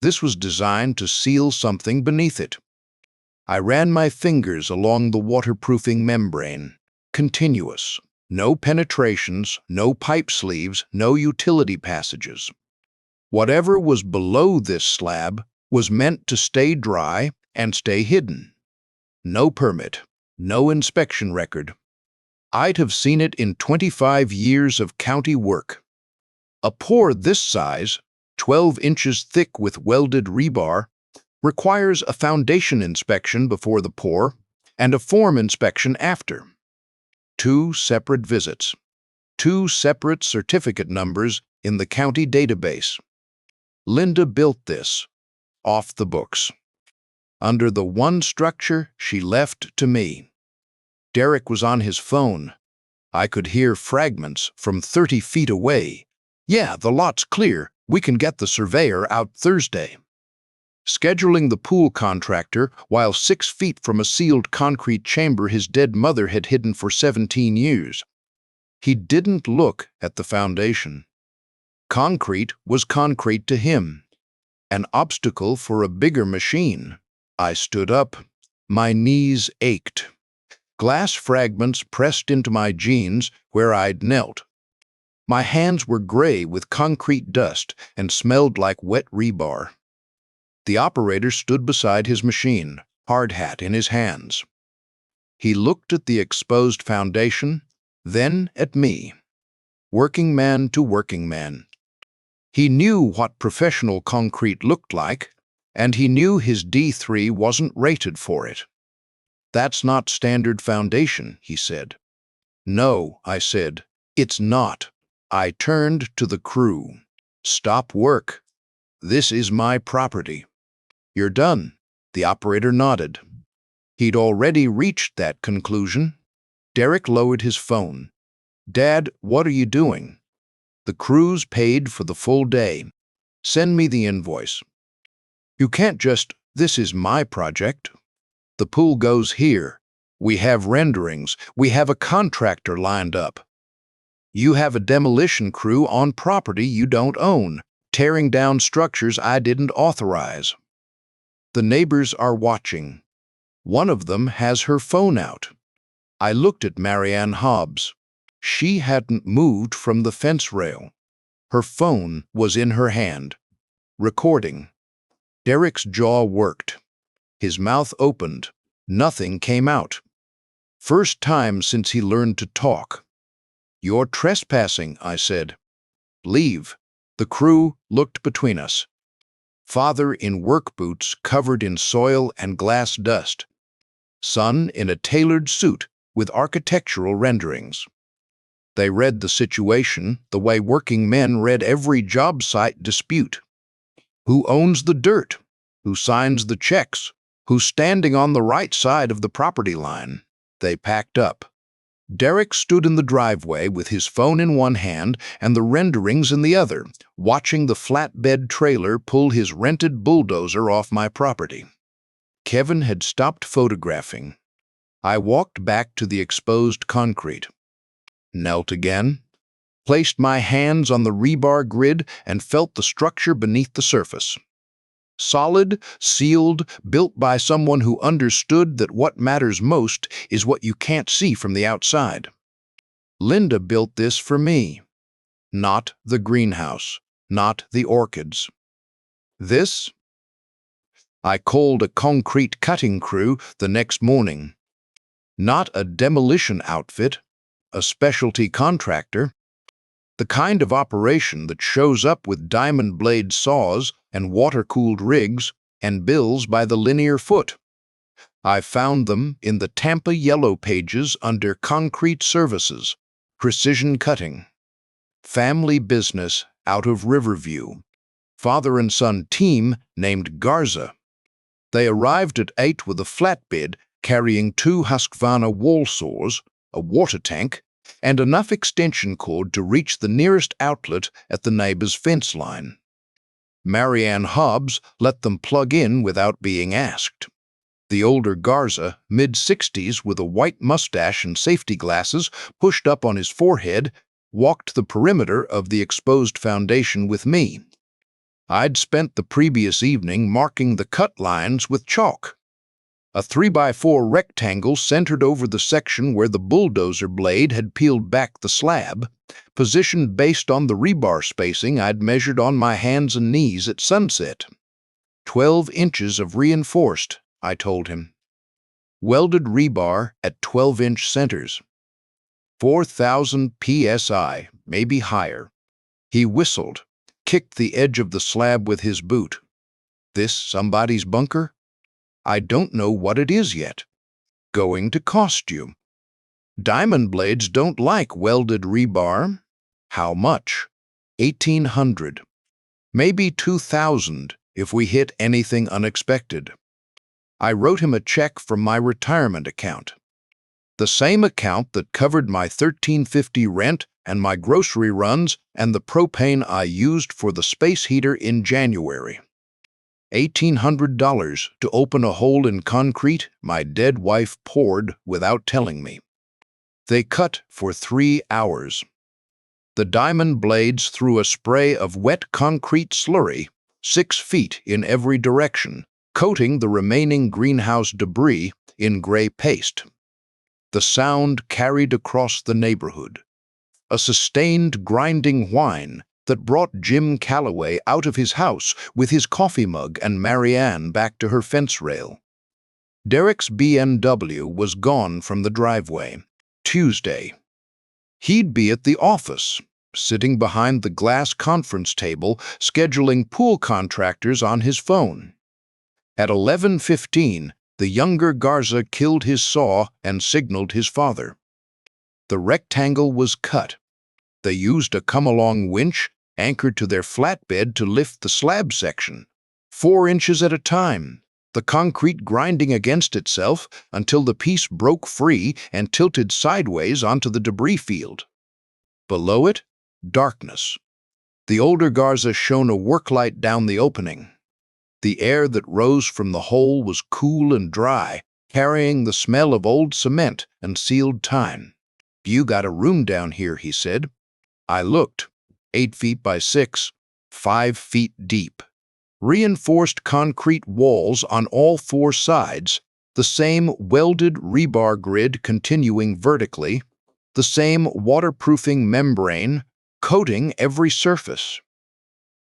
This was designed to seal something beneath it. I ran my fingers along the waterproofing membrane, continuous. No penetrations, no pipe sleeves, no utility passages. Whatever was below this slab was meant to stay dry and stay hidden. No permit, no inspection record. I'd have seen it in 25 years of county work. A pour this size, 12 inches thick with welded rebar, requires a foundation inspection before the pour and a form inspection after. 2 separate visits, 2 separate certificate numbers in the county database. Linda built this, off the books, under the one structure she left to me. Derek was on his phone. I could hear fragments from 30 feet away. "Yeah, the lot's clear. We can get the surveyor out Thursday. Scheduling the pool contractor while 6 feet from a sealed concrete chamber his dead mother had hidden for 17 years. He didn't look at the foundation. Concrete was concrete to him, an obstacle for a bigger machine. I stood up. My knees ached. Glass fragments pressed into my jeans where I'd knelt. My hands were gray with concrete dust and smelled like wet rebar. The operator stood beside his machine, hard hat in his hands. He looked at the exposed foundation, then at me. Working man to working man. He knew what professional concrete looked like, and he knew his D3 wasn't rated for it. That's not standard foundation, he said. No, I said, it's not. I turned to the crew. Stop work. This is my property. You're done. The operator nodded. He'd already reached that conclusion. Derek lowered his phone. Dad, what are you doing? The crew's paid for the full day. Send me the invoice. You can't just, this is my project. The pool goes here. We have renderings. We have a contractor lined up. You have a demolition crew on property you don't own, tearing down structures I didn't authorize. The neighbors are watching. One of them has her phone out. I looked at Marianne Hobbs. She hadn't moved from the fence rail. Her phone was in her hand, recording. Derek's jaw worked. His mouth opened. Nothing came out. First time since he learned to talk. You're trespassing, I said. Leave. The crew looked between us. Father in work boots covered in soil and glass dust. Son in a tailored suit with architectural renderings. They read the situation the way working men read every job site dispute. Who owns the dirt? Who signs the checks? Who's standing on the right side of the property line? They packed up. Derek stood in the driveway with his phone in one hand and the renderings in the other, watching the flatbed trailer pull his rented bulldozer off my property. Kevin had stopped photographing. I walked back to the exposed concrete. Knelt again, placed my hands on the rebar grid and felt the structure beneath the surface. Solid, sealed, built by someone who understood that what matters most is what you can't see from the outside. Linda built this for me. Not the greenhouse, not the orchids. This? I called a concrete cutting crew the next morning. Not a demolition outfit, a specialty contractor. The kind of operation that shows up with diamond blade saws and water-cooled rigs and bills by the linear foot. I found them in the Tampa Yellow Pages under Concrete Services, Precision Cutting. Family business out of Riverview. Father and son team named Garza. They arrived at 8 with a flatbed carrying 2 Husqvarna wall saws, a water tank, and enough extension cord to reach the nearest outlet at the neighbor's fence line. Marianne Hobbs let them plug in without being asked. The older Garza, mid-60s with a white mustache and safety glasses pushed up on his forehead, walked the perimeter of the exposed foundation with me. I'd spent the previous evening marking the cut lines with chalk. A 3x4 rectangle centered over the section where the bulldozer blade had peeled back the slab, positioned based on the rebar spacing I'd measured on my hands and knees at sunset. 12 inches of reinforced, I told him. Welded rebar at 12-inch centers. 4,000 psi, maybe higher. He whistled, kicked the edge of the slab with his boot. This somebody's bunker? I don't know what it is yet. Going to cost you. Diamond blades don't like welded rebar. How much? 1,800. Maybe 2,000 if we hit anything unexpected. I wrote him a check from my retirement account. The same account that covered my $13.50 rent and my grocery runs and the propane I used for the space heater in January. $1,800 to open a hole in concrete my dead wife poured without telling me. They cut for 3 hours. The diamond blades threw a spray of wet concrete slurry 6 feet in every direction, coating the remaining greenhouse debris in gray paste. The sound carried across the neighborhood, a sustained grinding whine that brought Jim Calloway out of his house with his coffee mug and Marianne back to her fence rail. Derek's BMW was gone from the driveway. Tuesday. He'd be at the office, sitting behind the glass conference table, scheduling pool contractors on his phone. At 11:15, the younger Garza killed his saw and signaled his father. The rectangle was cut. They used a come-along winch anchored to their flatbed to lift the slab section, 4 inches at a time, the concrete grinding against itself until the piece broke free and tilted sideways onto the debris field. Below it, darkness. The older Garza shone a work light down the opening. The air that rose from the hole was cool and dry, carrying the smell of old cement and sealed time. "You got a room down here," he said. I looked. 8 feet by 6, 5 feet deep. Reinforced concrete walls on all 4 sides, the same welded rebar grid continuing vertically, the same waterproofing membrane coating every surface.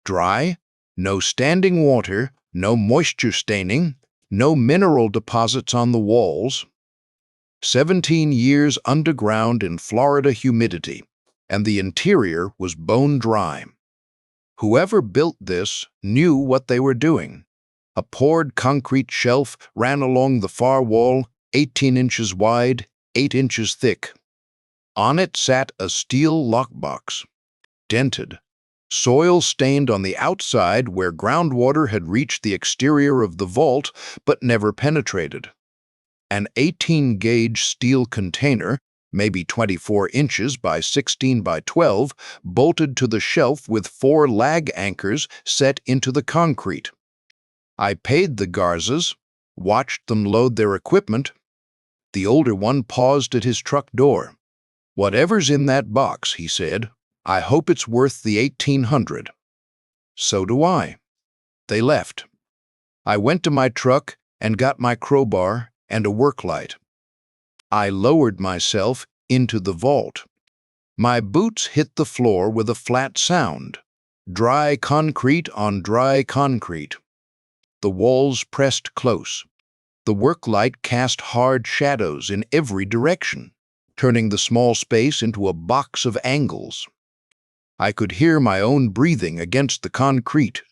Dry, no standing water, no moisture staining, no mineral deposits on the walls. 17 years underground in Florida humidity, and the interior was bone dry. Whoever built this knew what they were doing. A poured concrete shelf ran along the far wall, 18 inches wide, 8 inches thick. On it sat a steel lockbox, dented, soil-stained on the outside where groundwater had reached the exterior of the vault but never penetrated. An 18-gauge steel container, maybe 24 inches by 16 by 12, bolted to the shelf with 4 lag anchors set into the concrete. I paid the Garzas, watched them load their equipment. The older one paused at his truck door. "Whatever's in that box," he said, "I hope it's worth the $1,800. "So do I." They left. I went to my truck and got my crowbar and a work light. I lowered myself into the vault. My boots hit the floor with a flat sound. Dry concrete on dry concrete. The walls pressed close. The work light cast hard shadows in every direction, turning the small space into a box of angles. I could hear my own breathing against the concrete,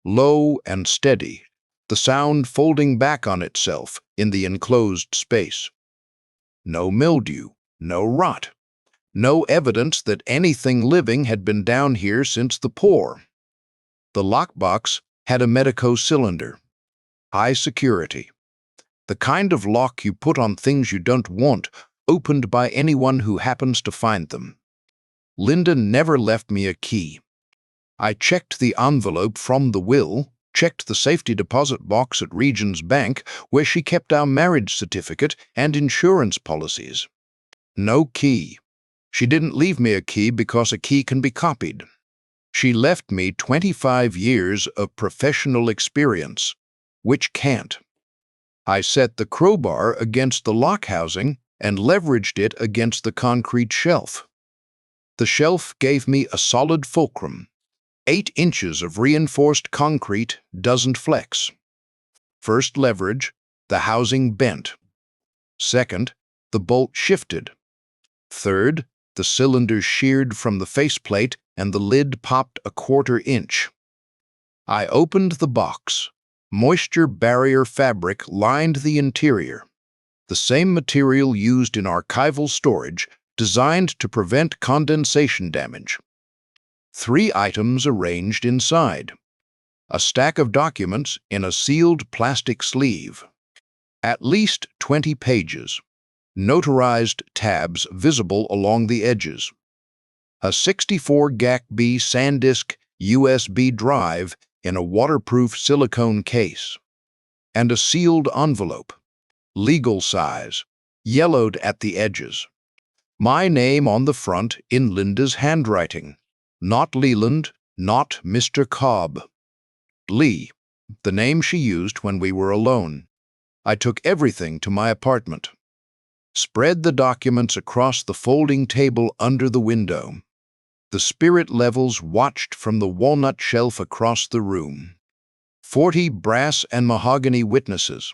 low and steady, the sound folding back on itself in the enclosed space. No mildew, no rot, no evidence that anything living had been down here since the pour. The lockbox had a Medico cylinder, high security, the kind of lock you put on things you don't want, opened by anyone who happens to find them. Linda never left me a key. I checked the envelope from the will, checked the safety deposit box at Regions Bank, where she kept our marriage certificate and insurance policies. No key. She didn't leave me a key because a key can be copied. She left me 25 years of professional experience, which can't. I set the crowbar against the lock housing and leveraged it against the concrete shelf. The shelf gave me a solid fulcrum. 8 inches of reinforced concrete doesn't flex. First leverage, the housing bent. Second, the bolt shifted. Third, the cylinder sheared from the faceplate and the lid popped a 1/4 inch. I opened the box. Moisture barrier fabric lined the interior. The same material used in archival storage, designed to prevent condensation damage. 3 items arranged inside. A stack of documents in a sealed plastic sleeve. At least 20 pages. notarized tabs visible along the edges, a 64 GAC-B SanDisk USB drive in a waterproof silicone case, and a sealed envelope, legal size, yellowed at the edges. My name on the front in Linda's handwriting. Not Leland, not Mr. Cobb. Lee, the name she used when we were alone. I took everything to my apartment. Spread the documents across the folding table under the window. The spirit levels watched from the walnut shelf across the room. 40 brass and mahogany witnesses.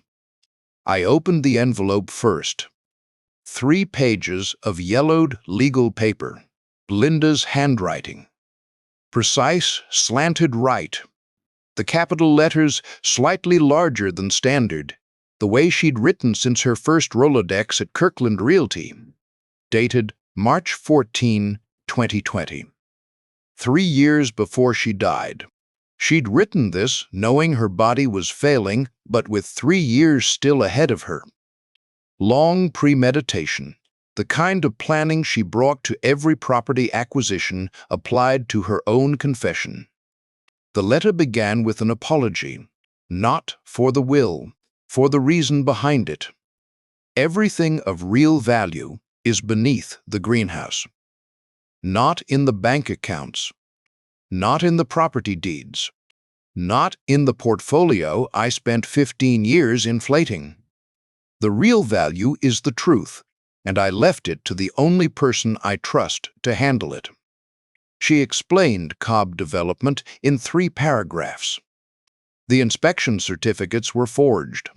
I opened the envelope first. 3 pages of yellowed legal paper. Linda's handwriting. Precise, slanted right. The capital letters slightly larger than standard, the way she'd written since her first Rolodex at Kirkland Realty. Dated March 14, 2020. 3 years before she died. She'd written this knowing her body was failing, but with 3 years still ahead of her. Long premeditation, the kind of planning she brought to every property acquisition, applied to her own confession. The letter began with an apology, not for the will, for the reason behind it. Everything of real value is beneath the greenhouse. Not in the bank accounts, not in the property deeds, not in the portfolio I spent 15 years inflating. The real value is the truth, and I left it to the only person I trust to handle it. She explained Cobb development in 3 paragraphs. The inspection certificates were forged.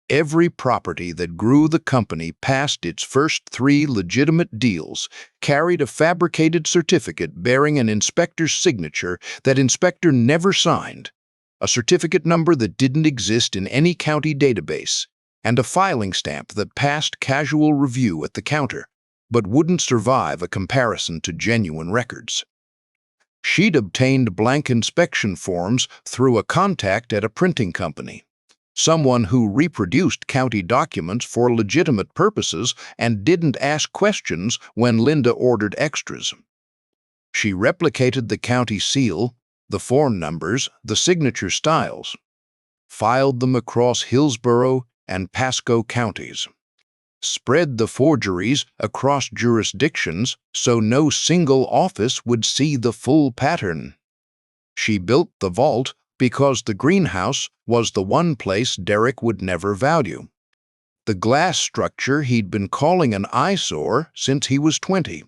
Every property that grew the company past its first 3 legitimate deals carried a fabricated certificate bearing an inspector's signature that inspector never signed, a certificate number that didn't exist in any county database, and a filing stamp that passed casual review at the counter, but wouldn't survive a comparison to genuine records. She'd obtained blank inspection forms through a contact at a printing company, someone who reproduced county documents for legitimate purposes and didn't ask questions when Linda ordered extras. She replicated the county seal, the form numbers, the signature styles, filed them across Hillsborough and Pasco counties, spread the forgeries across jurisdictions so no single office would see the full pattern. She built the vault because the greenhouse was the one place Derek would never value. The glass structure he'd been calling an eyesore since he was 20.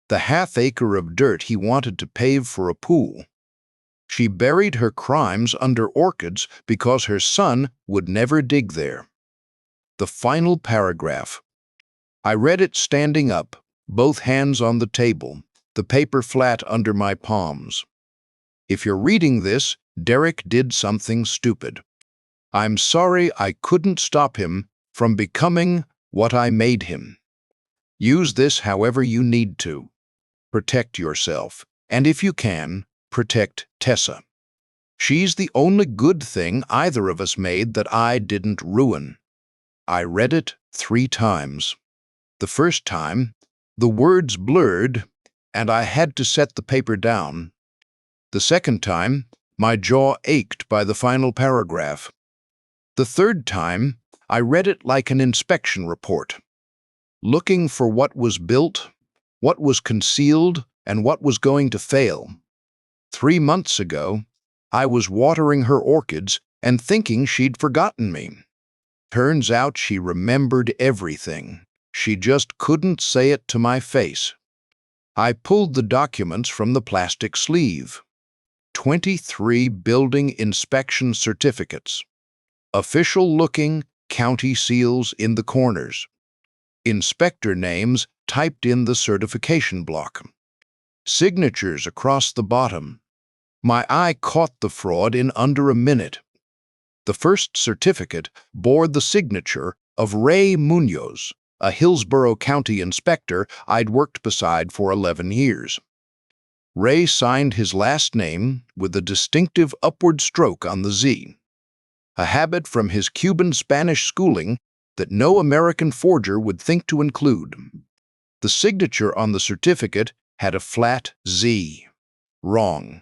The half-acre of dirt he wanted to pave for a pool. She buried her crimes under orchids because her son would never dig there. The final paragraph. I read it standing up, both hands on the table, the paper flat under my palms. If you're reading this, Derek did something stupid. I'm sorry I couldn't stop him from becoming what I made him. Use this however you need to. Protect yourself, and if you can, protect Tessa. She's the only good thing either of us made that I didn't ruin. I read it 3 times. The first time, the words blurred, and I had to set the paper down. The second time, my jaw ached by the final paragraph. The third time, I read it like an inspection report, looking for what was built, what was concealed, and what was going to fail. 3 months ago, I was watering her orchids and thinking she'd forgotten me. Turns out she remembered everything. She just couldn't say it to my face. I pulled the documents from the plastic sleeve. 23 building inspection certificates. Official-looking county seals in the corners. Inspector names typed in the certification block. Signatures across the bottom. My eye caught the fraud in under a minute. The first certificate bore the signature of Ray Munoz, a Hillsborough County inspector I'd worked beside for 11 years. Ray signed his last name with a distinctive upward stroke on the Z, a habit from his Cuban Spanish schooling that no American forger would think to include. The signature on the certificate had a flat Z. Wrong.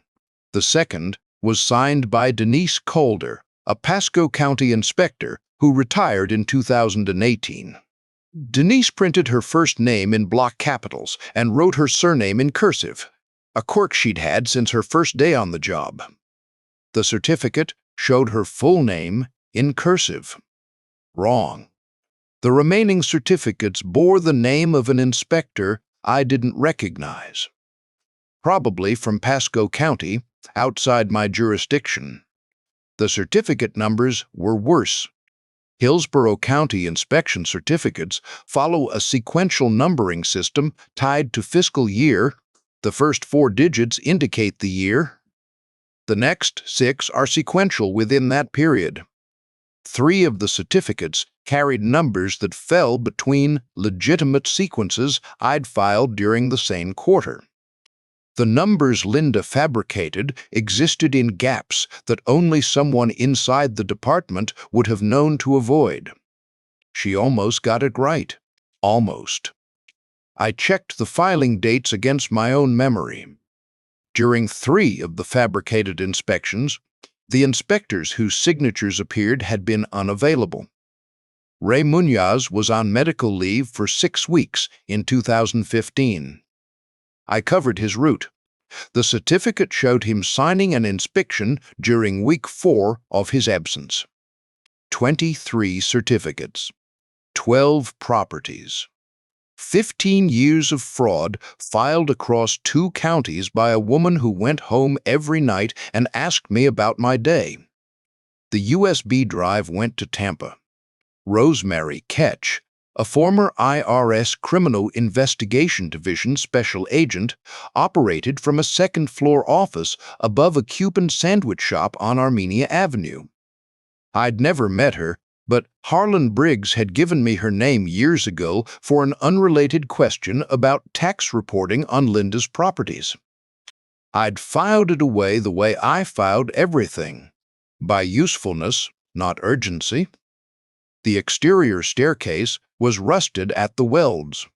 The second was signed by Denise Calder, a Pasco County inspector who retired in 2018. Denise printed her first name in block capitals and wrote her surname in cursive, a quirk she'd had since her first day on the job. The certificate showed her full name in cursive. Wrong. The remaining certificates bore the name of an inspector I didn't recognize. Probably from Pasco County, outside my jurisdiction. The certificate numbers were worse. Hillsborough County inspection certificates follow a sequential numbering system tied to fiscal year. The first 4 digits indicate the year. The next 6 are sequential within that period. 3 of the certificates carried numbers that fell between legitimate sequences I'd filed during the same quarter. The numbers Linda fabricated existed in gaps that only someone inside the department would have known to avoid. She almost got it right. Almost. I checked the filing dates against my own memory. During 3 of the fabricated inspections, the inspectors whose signatures appeared had been unavailable. Ray Munoz was on medical leave for 6 weeks in 2015. I covered his route. The certificate showed him signing an inspection during week 4 of his absence. 23 certificates. 12 properties. 15 years of fraud filed across 2 counties by a woman who went home every night and asked me about my day. The USB drive went to Tampa. Rosemary Ketch, a former IRS Criminal Investigation Division special agent, operated from a second-floor office above a Cuban sandwich shop on Armenia Avenue. I'd never met her, but Harlan Briggs had given me her name years ago for an unrelated question about tax reporting on Linda's properties. I'd filed it away the way I filed everything, by usefulness, not urgency. The exterior staircase was rusted at the welds.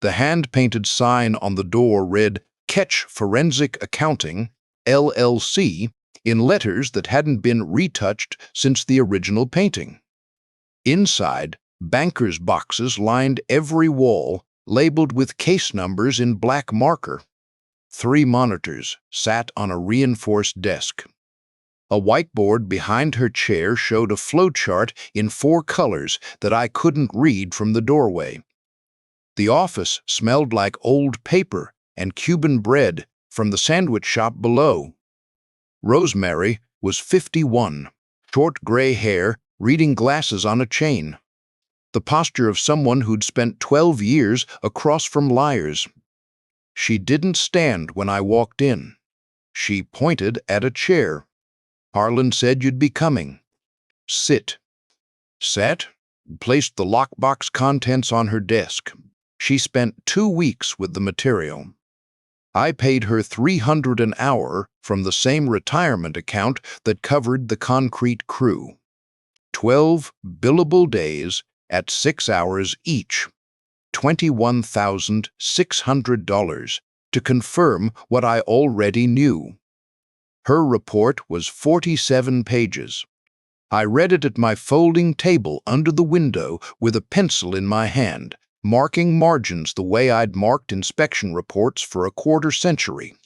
The hand-painted sign on the door read, "Ketch Forensic Accounting, LLC," in letters that hadn't been retouched since the original painting. Inside, bankers' boxes lined every wall, labeled with case numbers in black marker. 3 monitors sat on a reinforced desk. A whiteboard behind her chair showed a flowchart in 4 colors that I couldn't read from the doorway. The office smelled like old paper and Cuban bread from the sandwich shop below. Rosemary was 51, short gray hair, reading glasses on a chain. The posture of someone who'd spent 12 years across from liars. She didn't stand when I walked in. She pointed at a chair. "Harlan said you'd be coming. Sit." Sat, placed the lockbox contents on her desk. She spent 2 weeks with the material. I paid her $300 an hour from the same retirement account that covered the concrete crew. 12 billable days at 6 hours each. $21,600 to confirm what I already knew. Her report was 47 pages. I read it at my folding table under the window with a pencil in my hand, marking margins the way I'd marked inspection reports for a quarter century.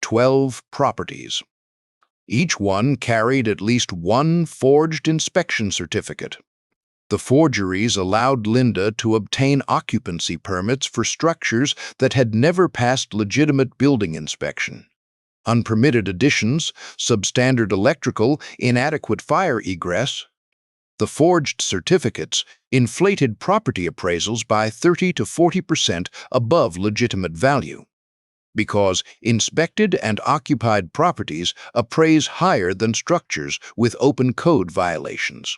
12 properties. Each one carried at least 1 forged inspection certificate. The forgeries allowed Linda to obtain occupancy permits for structures that had never passed legitimate building inspection. Unpermitted additions, substandard electrical, inadequate fire egress. The forged certificates inflated property appraisals by 30 to 40% above legitimate value, because inspected and occupied properties appraise higher than structures with open code violations.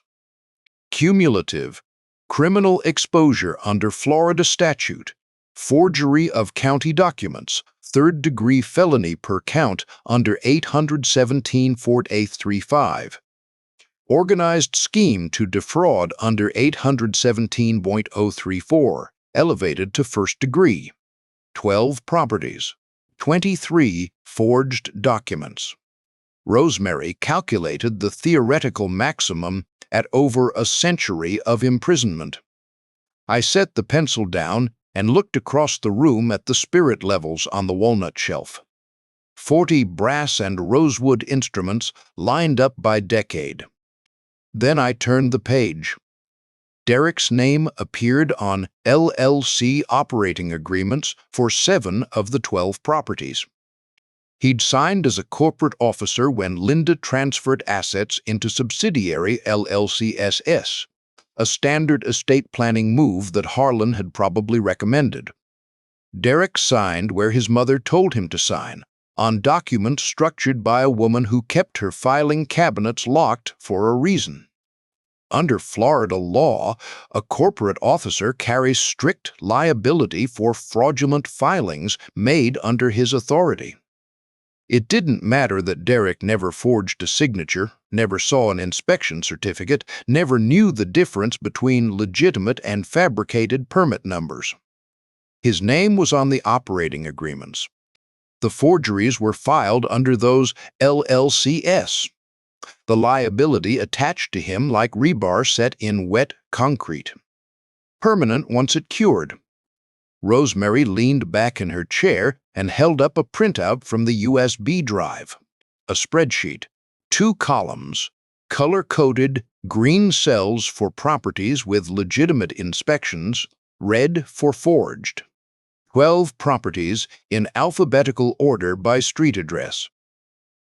Cumulative criminal exposure under Florida statute, forgery of county documents, 3rd-degree felony per count under 817 Fort 835. Organized scheme to defraud under 817.034, elevated to first degree. 12 properties. 23 forged documents. Rosemary calculated the theoretical maximum at over a century of imprisonment. I set the pencil down and looked across the room at the spirit levels on the walnut shelf. 40 brass and rosewood instruments lined up by decade. Then I turned the page. Derek's name appeared on LLC operating agreements for 7 of the 12 properties. He'd signed as a corporate officer when Linda transferred assets into subsidiary LLCSS, a standard estate planning move that Harlan had probably recommended. Derek signed where his mother told him to sign, on documents structured by a woman who kept her filing cabinets locked for a reason. Under Florida law, a corporate officer carries strict liability for fraudulent filings made under his authority. It didn't matter that Derek never forged a signature, never saw an inspection certificate, never knew the difference between legitimate and fabricated permit numbers. His name was on the operating agreements. The forgeries were filed under those LLCS. The liability attached to him like rebar set in wet concrete. Permanent once it cured. Rosemary leaned back in her chair and held up a printout from the USB drive. A spreadsheet, 2 columns, color-coded green cells for properties with legitimate inspections, red for forged. 12 properties in alphabetical order by street address.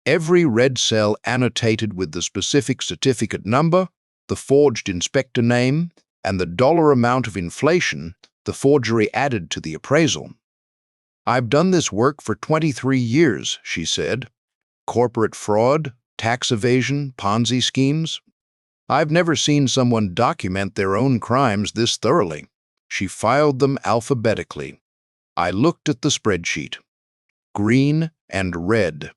Every red cell annotated with the specific certificate number, the forged inspector name, and the dollar amount of inflation the forgery added to the appraisal. "I've done this work for 23 years, she said. Corporate fraud, tax evasion, Ponzi schemes. I've never seen someone document their own crimes this thoroughly." She filed them alphabetically. I looked at the spreadsheet. Green and red.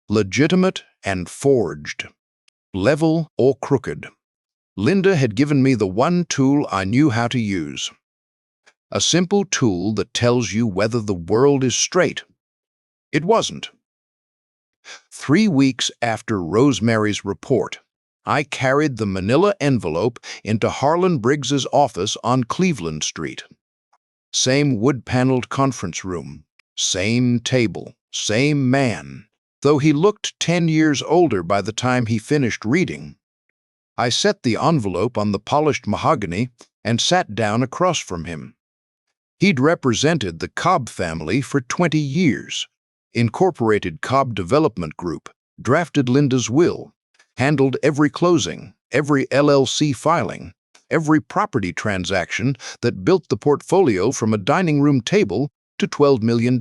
Legitimate and forged. Level or crooked. Linda had given me the one tool I knew how to use. A simple tool that tells you whether the world is straight. It wasn't. 3 weeks after Rosemary's report, I carried the manila envelope into Harlan Briggs's office on Cleveland Street. Same wood-paneled conference room, same table, same man, though he looked 10 years older by the time he finished reading. I set the envelope on the polished mahogany and sat down across from him. He'd represented the Cobb family for 20 years, incorporated Cobb Development Group, drafted Linda's will, handled every closing, every LLC filing, every property transaction that built the portfolio from a dining room table to $12 million.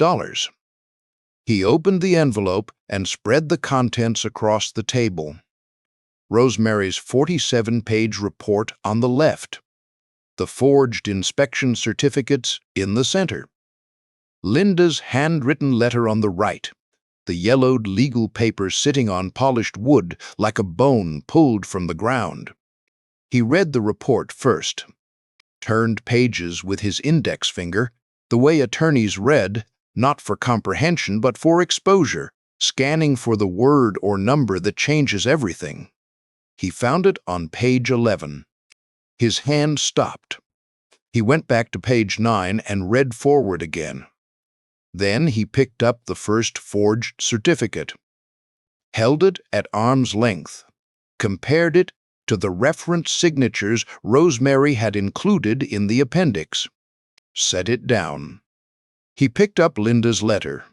He opened the envelope and spread the contents across the table. Rosemary's 47-page report on the left. The forged inspection certificates in the center. Linda's handwritten letter on the right. The yellowed legal papers sitting on polished wood like a bone pulled from the ground. He read the report first, turned pages with his index finger, the way attorneys read, not for comprehension but for exposure, scanning for the word or number that changes everything. He found it on page 11. His hand stopped. He went back to page 9 and read forward again. Then he picked up the first forged certificate, held it at arm's length, compared it to the reference signatures Rosemary had included in the appendix, set it down. He picked up Linda's letter,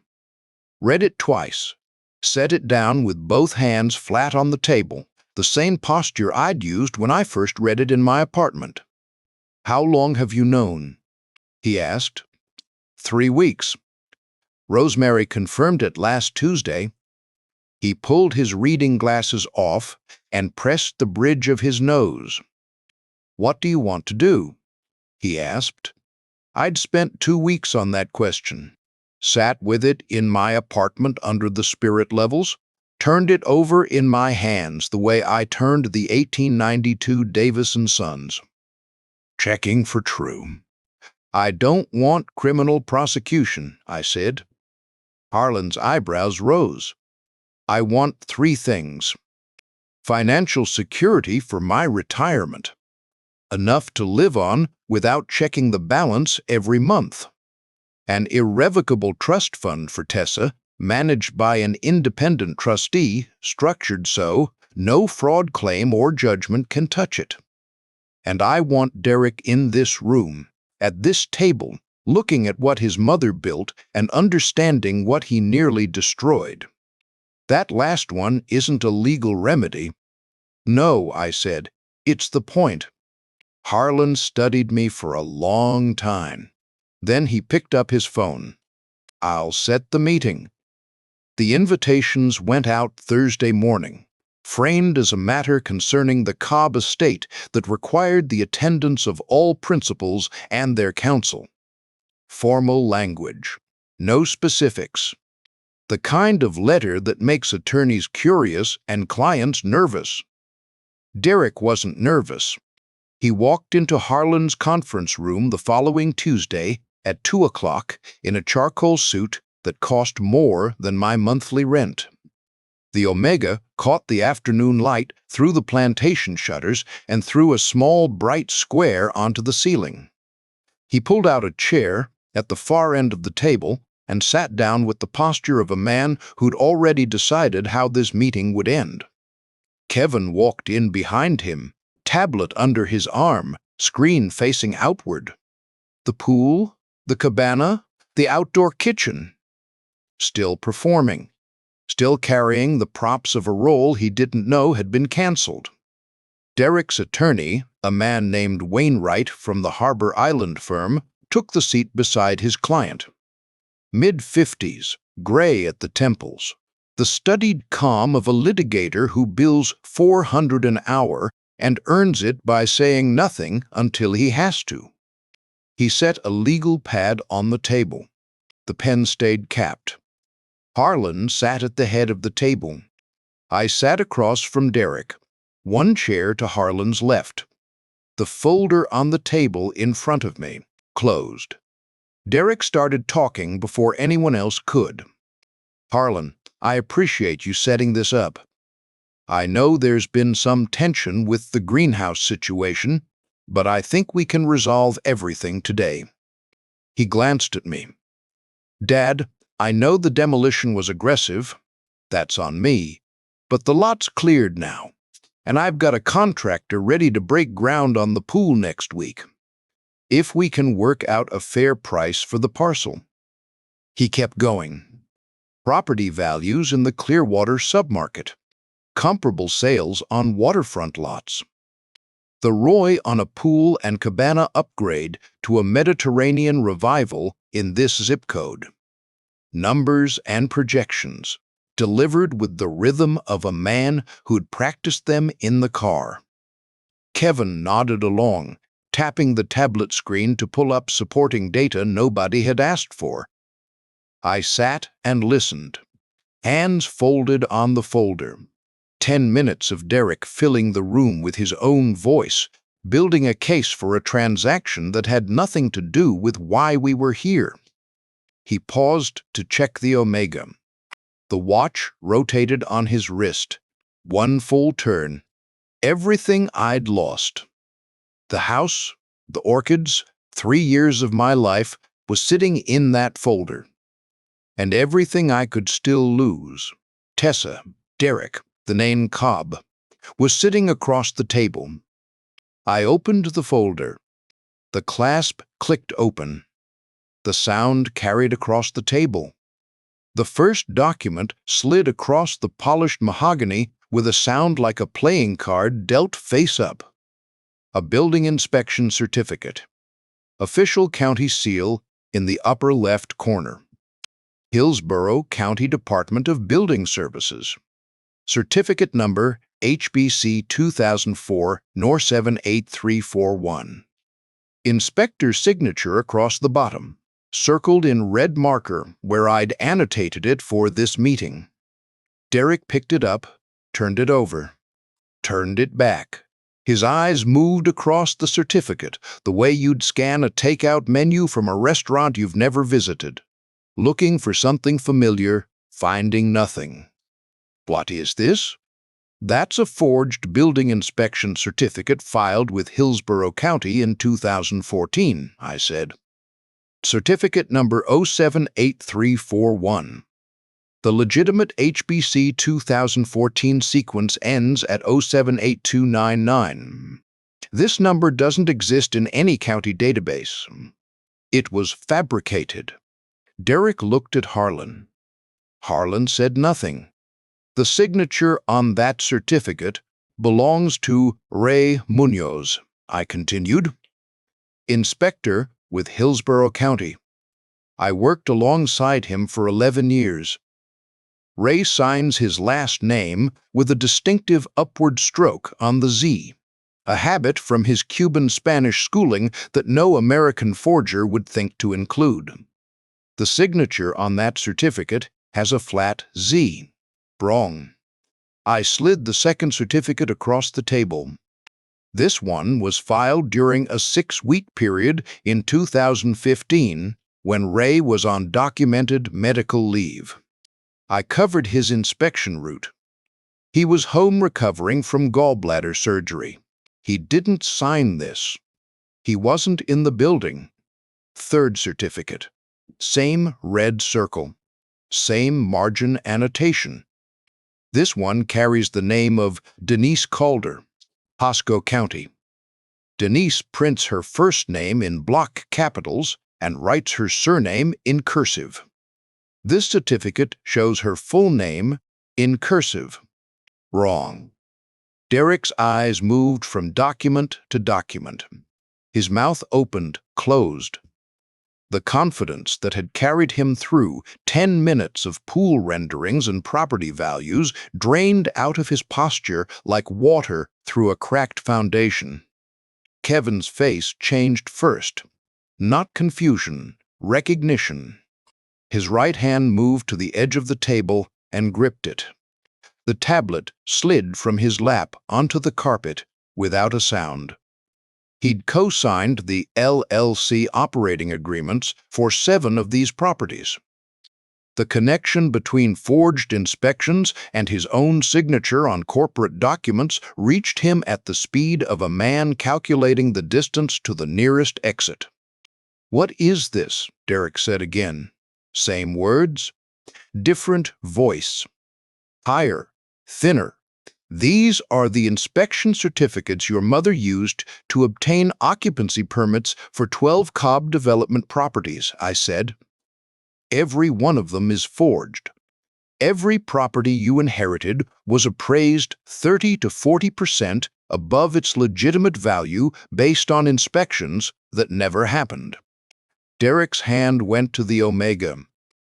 read it twice, set it down with both hands flat on the table, the same posture I'd used when I first read it in my apartment. "How long have you known?" he asked. 3 weeks. Rosemary confirmed it last Tuesday. He pulled his reading glasses off and pressed the bridge of his nose. "What do you want to do?" he asked. I'd spent 2 weeks on that question, sat with it in my apartment under the spirit levels, turned it over in my hands the way I turned the 1892 Davis and Sons. Checking for true. I don't want criminal prosecution, I said. Harlan's eyebrows rose. I want 3 things. Financial security for my retirement. Enough to live on without checking the balance every month. An irrevocable trust fund for Tessa, managed by an independent trustee, structured so no fraud claim or judgment can touch it. And I want Derek in this room, at this table, looking at what his mother built and understanding what he nearly destroyed. That last one isn't a legal remedy. No, I said, it's the point. Harlan studied me for a long time. Then he picked up his phone. I'll set the meeting. The invitations went out Thursday morning, framed as a matter concerning the Cobb estate that required the attendance of all principals and their counsel. Formal language, no specifics. The kind of letter that makes attorneys curious and clients nervous. Derek wasn't nervous. He walked into Harlan's conference room the following Tuesday at 2 o'clock in a charcoal suit that cost more than my monthly rent. The Omega caught the afternoon light through the plantation shutters and threw a small, bright square onto the ceiling. He pulled out a chair at the far end of the table and sat down with the posture of a man who'd already decided how this meeting would end. Kevin walked in behind him, tablet under his arm, screen facing outward. The pool, the cabana, the outdoor kitchen. Still performing. Still carrying the props of a role he didn't know had been canceled. Derek's attorney, a man named Wainwright from the Harbor Island firm, took the seat beside his client. Mid-50s, gray at the temples, the studied calm of a litigator who bills $400 an hour and earns it by saying nothing until he has to. He set a legal pad on the table. The pen stayed capped. Harlan sat at the head of the table. I sat across from Derek, one chair to Harlan's left. The folder on the table in front of me, closed. Derek started talking before anyone else could. Harlan, I appreciate you setting this up. I know there's been some tension with the greenhouse situation, but I think we can resolve everything today. He glanced at me. Dad, I know the demolition was aggressive. That's on me. But the lot's cleared now, and I've got a contractor ready to break ground on the pool next week. If we can work out a fair price for the parcel. He kept going. Property values in the Clearwater submarket. Comparable sales on waterfront lots. The ROI on a pool and cabana upgrade to a Mediterranean revival in this zip code. Numbers and projections, delivered with the rhythm of a man who'd practiced them in the car. Kevin nodded along, tapping the tablet screen to pull up supporting data nobody had asked for. I sat and listened, hands folded on the folder. 10 minutes of Derek filling the room with his own voice, building a case for a transaction that had nothing to do with why we were here. He paused to check the Omega. The watch rotated on his wrist. One full turn. Everything I'd lost. The house, the orchids, 3 years of my life was sitting in that folder. And everything I could still lose, Tessa, Derek, the name Cobb, was sitting across the table. I opened the folder. The clasp clicked open. The sound carried across the table. The first document slid across the polished mahogany with a sound like a playing card dealt face up. A building inspection certificate. Official county seal in the upper left corner. Hillsborough County Department of Building Services. Certificate number HBC 2004 NOR 78341. Inspector's signature across the bottom, circled in red marker where I'd annotated it for this meeting. Derek picked it up, turned it over, turned it back. His eyes moved across the certificate, the way you'd scan a takeout menu from a restaurant you've never visited. Looking for something familiar, finding nothing. What is this? That's a forged building inspection certificate filed with Hillsborough County in 2014, I said. Certificate number 078341. The legitimate HBC 2014 sequence ends at 078299. This number doesn't exist in any county database. It was fabricated. Derek looked at Harlan. Harlan said nothing. The signature on that certificate belongs to Ray Munoz, I continued. Inspector with Hillsborough County. I worked alongside him for 11 years. Ray signs his last name with a distinctive upward stroke on the Z, a habit from his Cuban-Spanish schooling that no American forger would think to include. The signature on that certificate has a flat Z. Wrong. I slid the second certificate across the table. This one was filed during a 6-week period in 2015 when Ray was on documented medical leave. I covered his inspection route. He was home recovering from gallbladder surgery. He didn't sign this. He wasn't in the building. Third certificate. Same red circle. Same margin annotation. This one carries the name of Denise Calder, Pasco County. Denise prints her first name in block capitals and writes her surname in cursive. This certificate shows her full name in cursive. Wrong. Derek's eyes moved from document to document. His mouth opened, closed. The confidence that had carried him through 10 minutes of pool renderings and property values drained out of his posture like water through a cracked foundation. Kevin's face changed first. Not confusion, recognition. His right hand moved to the edge of the table and gripped it. The tablet slid from his lap onto the carpet without a sound. He'd co-signed the LLC operating agreements for 7 of these properties. The connection between forged inspections and his own signature on corporate documents reached him at the speed of a man calculating the distance to the nearest exit. "What is this?" Derek said again. Same words, different voice. Higher, thinner. "These are the inspection certificates your mother used to obtain occupancy permits for 12 Cobb development properties," I said. "Every one of them is forged. Every property you inherited was appraised 30 to 40% above its legitimate value based on inspections that never happened." Derek's hand went to the omega,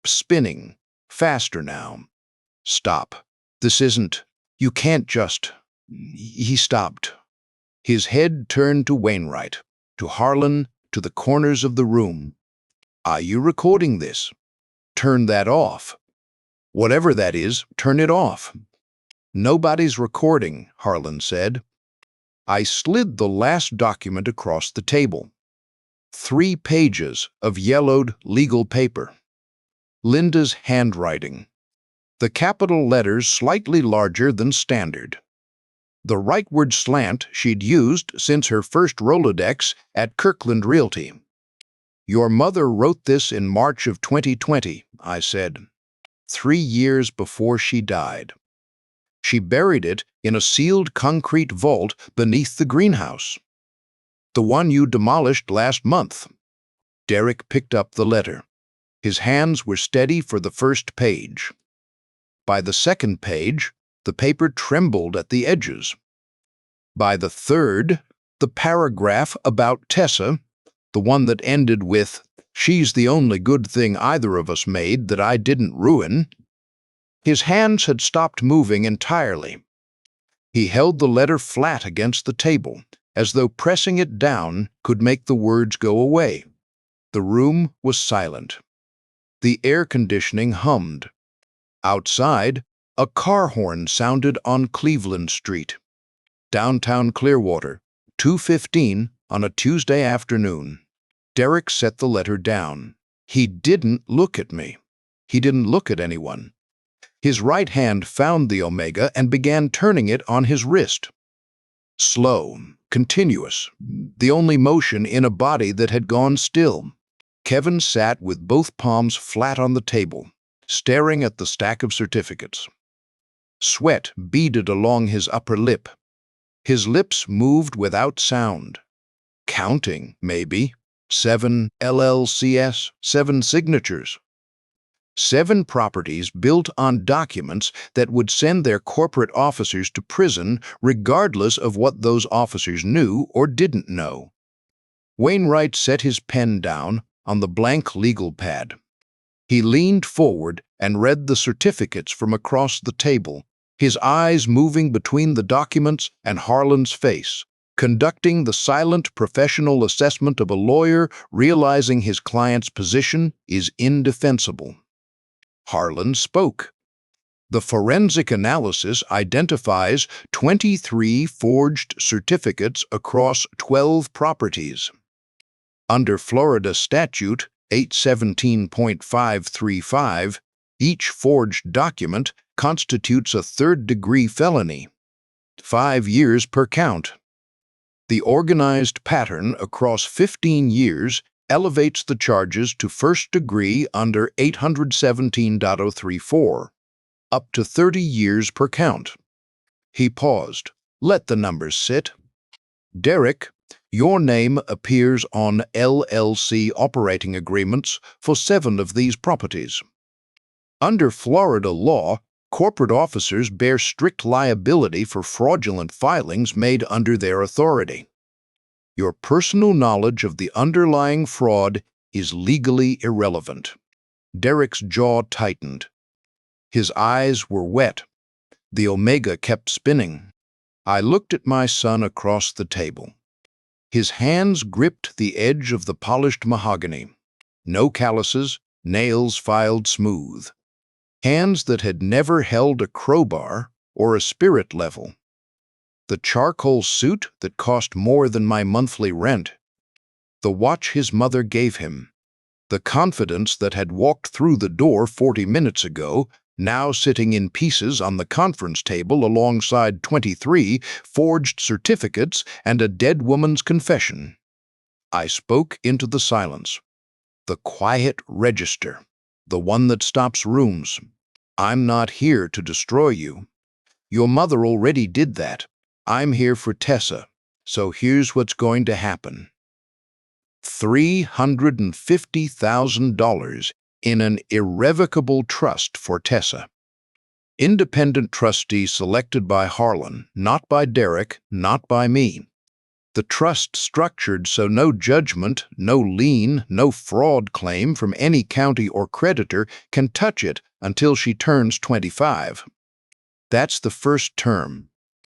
spinning, faster now. "Stop. This isn't... You can't just..." He stopped. His head turned to Wainwright, to Harlan, to the corners of the room. "Are you recording this? Turn that off. Whatever that is, turn it off." "Nobody's recording," Harlan said. I slid the last document across the table. 3 pages of yellowed legal paper. Linda's handwriting. The capital letters slightly larger than standard. The rightward slant she'd used since her first Rolodex at Kirkland Realty. "Your mother wrote this in March of 2020, I said. 3 years before she died. She buried it in a sealed concrete vault beneath the greenhouse. The one you demolished last month." Derek picked up the letter. His hands were steady for the first page. By the second page, the paper trembled at the edges. By the third, the paragraph about Tessa, the one that ended with, "She's the only good thing either of us made that I didn't ruin." His hands had stopped moving entirely. He held the letter flat against the table, as though pressing it down could make the words go away. The room was silent. The air conditioning hummed. Outside, A car horn sounded on Cleveland Street, downtown Clearwater, 2:15 on a Tuesday afternoon. Derek set the letter down. He didn't look at me. He didn't look at anyone. His right hand found the omega and began turning it on his wrist. Slow, continuous, the only motion in a body that had gone still. Kevin sat with both palms flat on the table, staring at the stack of certificates. Sweat beaded along his upper lip. His lips moved without sound. Counting, maybe. 7 LLCs, 7 signatures. 7 properties built on documents that would send their corporate officers to prison regardless of what those officers knew or didn't know. Wainwright set his pen down on the blank legal pad. He leaned forward and read the certificates from across the table, his eyes moving between the documents and Harlan's face, conducting the silent professional assessment of a lawyer realizing his client's position is indefensible. Harlan spoke. The forensic analysis identifies 23 forged certificates across 12 properties. Under Florida Statute 817.535, each forged document constitutes a third-degree felony. 5 years per count. The organized pattern across 15 years elevates the charges to first degree under 817.034, up to 30 years per count. He paused. Let the numbers sit. Derek, your name appears on LLC operating agreements for 7 of these properties. Under Florida law, corporate officers bear strict liability for fraudulent filings made under their authority. Your personal knowledge of the underlying fraud is legally irrelevant. Derek's jaw tightened. His eyes were wet. The omega kept spinning. I looked at my son across the table. His hands gripped the edge of the polished mahogany. No calluses, nails filed smooth. Hands that had never held a crowbar or a spirit level. The charcoal suit that cost more than my monthly rent. The watch his mother gave him. The confidence that had walked through the door 40 minutes ago, now sitting in pieces on the conference table alongside 23 forged certificates and a dead woman's confession. I spoke into the silence. The quiet register, the one that stops rooms. I'm not here to destroy you. Your mother already did that. I'm here for Tessa, so here's what's going to happen. $350,000 in an irrevocable trust for Tessa. Independent trustee selected by Harlan, not by Derek, not by me. The trust structured so no judgment, no lien, no fraud claim from any county or creditor can touch it until she turns 25. That's the first term.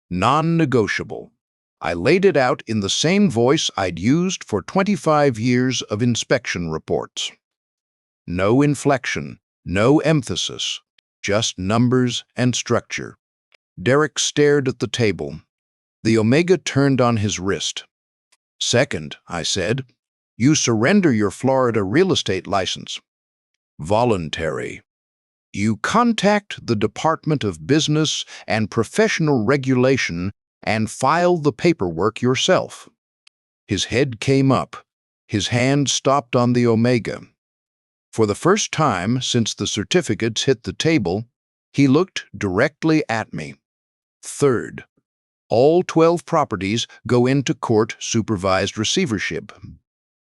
Non-negotiable. I laid it out in the same voice I'd used for 25 years of inspection reports. No inflection, no emphasis, just numbers and structure. Derek stared at the table. The omega turned on his wrist. Second, I said, you surrender your Florida real estate license. Voluntary. You contact the Department of Business and Professional Regulation and file the paperwork yourself. His head came up. His hand stopped on the omega. For the first time since the certificates hit the table, he looked directly at me. Third, all 12 properties go into court-supervised receivership.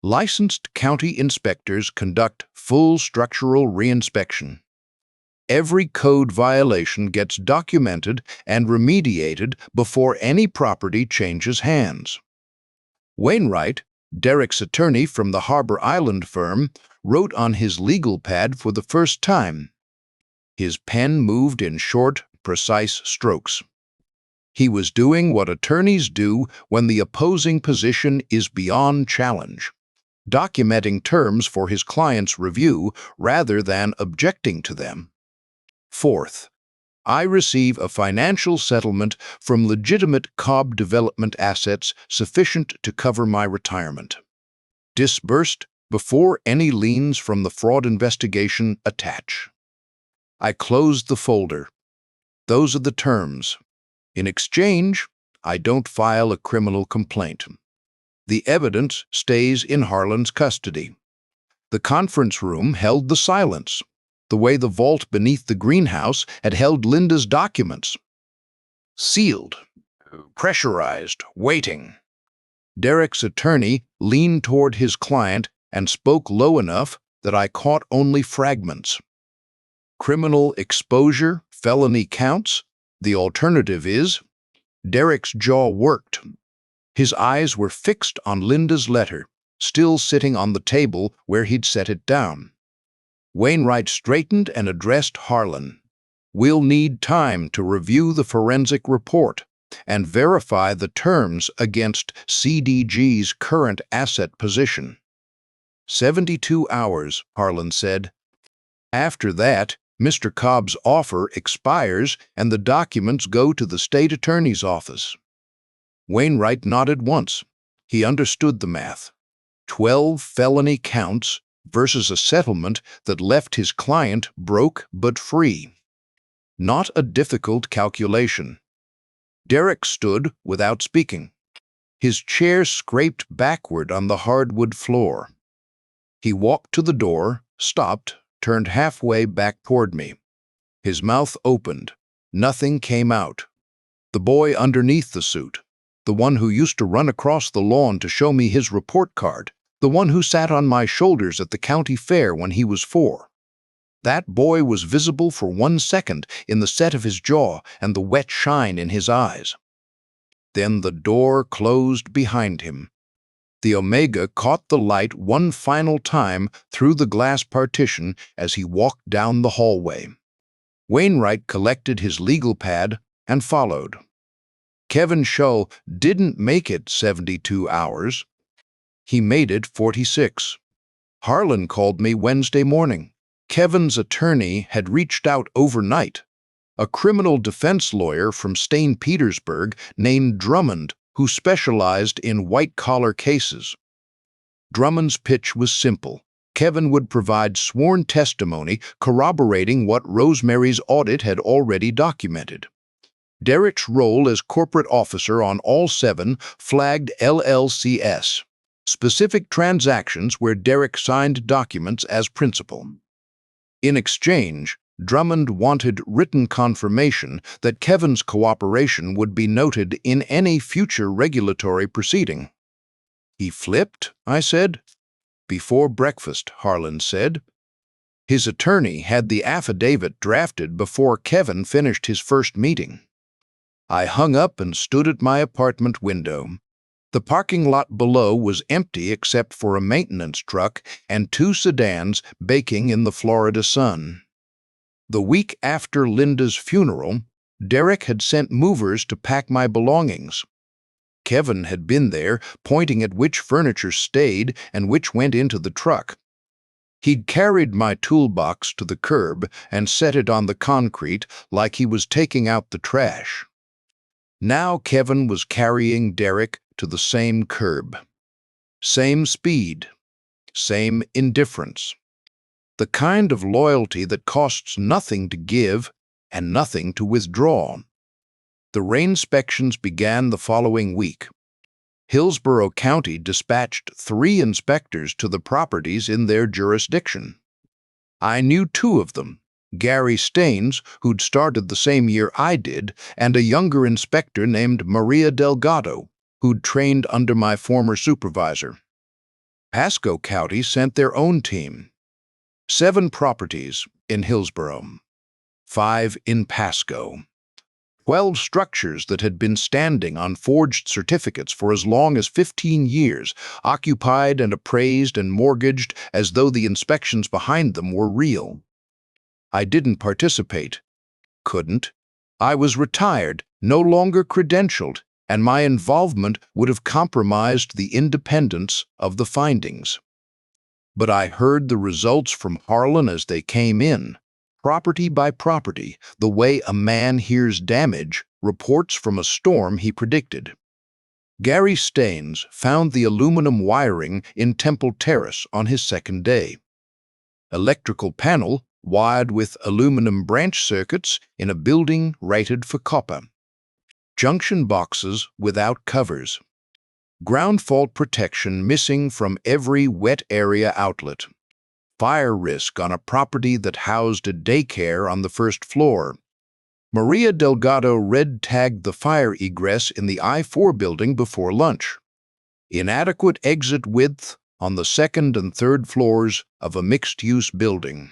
Licensed county inspectors conduct full structural reinspection. Every code violation gets documented and remediated before any property changes hands. Wainwright, Derek's attorney from the Harbor Island firm, wrote on his legal pad for the first time. His pen moved in short, precise strokes. He was doing what attorneys do when the opposing position is beyond challenge, documenting terms for his client's review rather than objecting to them. Fourth, I receive a financial settlement from legitimate Cobb development assets sufficient to cover my retirement. Disbursed before any liens from the fraud investigation attach. I closed the folder. Those are the terms. In exchange, I don't file a criminal complaint. The evidence stays in Harlan's custody. The conference room held the silence, the way the vault beneath the greenhouse had held Linda's documents. Sealed, pressurized, waiting. Derek's attorney leaned toward his client and spoke low enough that I caught only fragments. Criminal exposure, felony counts. The alternative is... Derek's jaw worked. His eyes were fixed on Linda's letter, still sitting on the table where he'd set it down. Wainwright straightened and addressed Harlan. We'll need time to review the forensic report and verify the terms against CDG's current asset position. 72 hours, Harlan said. After that, Mr. Cobb's offer expires and the documents go to the state attorney's office. Wainwright nodded once. He understood the math. 12 felony counts versus a settlement that left his client broke but free. Not a difficult calculation. Derek stood without speaking. His chair scraped backward on the hardwood floor. He walked to the door, stopped, turned halfway back toward me. His mouth opened. Nothing came out. The boy underneath the suit, the one who used to run across the lawn to show me his report card, the one who sat on my shoulders at the county fair when he was 4. That boy was visible for 1 second in the set of his jaw and the wet shine in his eyes. Then the door closed behind him. The Omega caught the light one final time through the glass partition as he walked down the hallway. Wainwright collected his legal pad and followed. Kevin Shull didn't make it 72 hours. He made it 46. Harlan called me Wednesday morning. Kevin's attorney had reached out overnight. A criminal defense lawyer from St. Petersburg named Drummond, who specialized in white-collar cases. Drummond's pitch was simple. Kevin would provide sworn testimony corroborating what Rosemary's audit had already documented. Derek's role as corporate officer on all 7 flagged LLCS, specific transactions where Derek signed documents as principal. In exchange, Drummond wanted written confirmation that Kevin's cooperation would be noted in any future regulatory proceeding. He flipped, I said. Before breakfast, Harlan said. His attorney had the affidavit drafted before Kevin finished his first meeting. I hung up and stood at my apartment window. The parking lot below was empty except for a maintenance truck and 2 sedans baking in the Florida sun. The week after Linda's funeral, Derek had sent movers to pack my belongings. Kevin had been there, pointing at which furniture stayed and which went into the truck. He'd carried my toolbox to the curb and set it on the concrete like he was taking out the trash. Now Kevin was carrying Derek to the same curb. Same speed. Same indifference. The kind of loyalty that costs nothing to give and nothing to withdraw. The rainspections began the following week. Hillsborough County dispatched 3 inspectors to the properties in their jurisdiction. I knew 2 of them, Gary Staines, who'd started the same year I did, and a younger inspector named Maria Delgado, who'd trained under my former supervisor. Pasco County sent their own team. 7 properties in Hillsborough, 5 in Pasco. 12 structures that had been standing on forged certificates for as long as 15 years, occupied and appraised and mortgaged as though the inspections behind them were real. I didn't participate. Couldn't. I was retired, no longer credentialed, and my involvement would have compromised the independence of the findings. But I heard the results from Harlan as they came in. property by property, the way a man hears damage, reports from a storm he predicted. Gary Staines found the aluminum wiring in Temple Terrace on his second day. Electrical panel wired with aluminum branch circuits in a building rated for copper. Junction boxes without covers. Ground fault protection missing from every wet area outlet. Fire risk on a property that housed a daycare on the first floor. Maria Delgado red-tagged the fire egress in the I-4 building before lunch. Inadequate exit width on the second and third floors of a mixed-use building.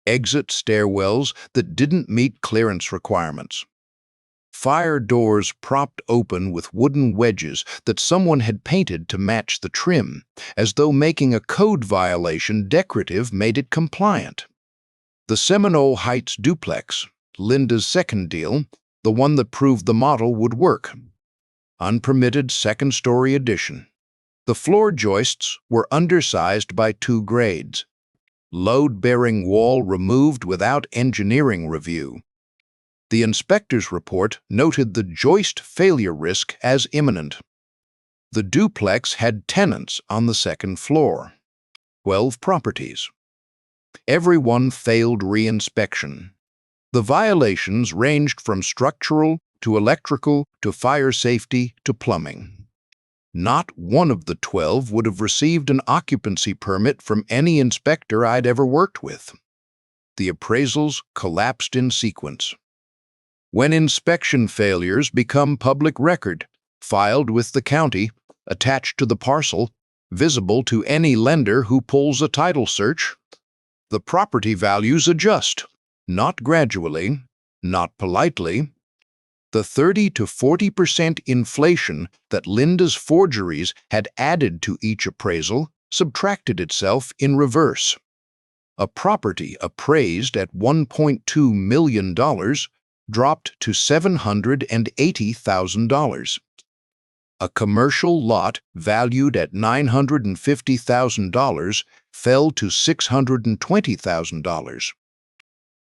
Exit stairwells that didn't meet clearance requirements. Fire doors propped open with wooden wedges that someone had painted to match the trim, as though making a code violation decorative made it compliant. The Seminole Heights duplex, Linda's second deal, the one that proved the model would work. Unpermitted second-story addition. The floor joists were undersized by 2 grades. Load-bearing wall removed without engineering review. The inspector's report noted the joist failure risk as imminent. The duplex had tenants on the second floor. 12 properties. Everyone failed re-inspection. The violations ranged from structural to electrical to fire safety to plumbing. Not one of the 12 would have received an occupancy permit from any inspector I'd ever worked with. The appraisals collapsed in sequence. When inspection failures become public record, filed with the county, attached to the parcel, visible to any lender who pulls a title search, the property values adjust. Not gradually, not politely. The 30 to 40% inflation that Linda's forgeries had added to each appraisal subtracted itself in reverse. A property appraised at $1.2 million dropped to $780,000. A commercial lot valued at $950,000 fell to $620,000.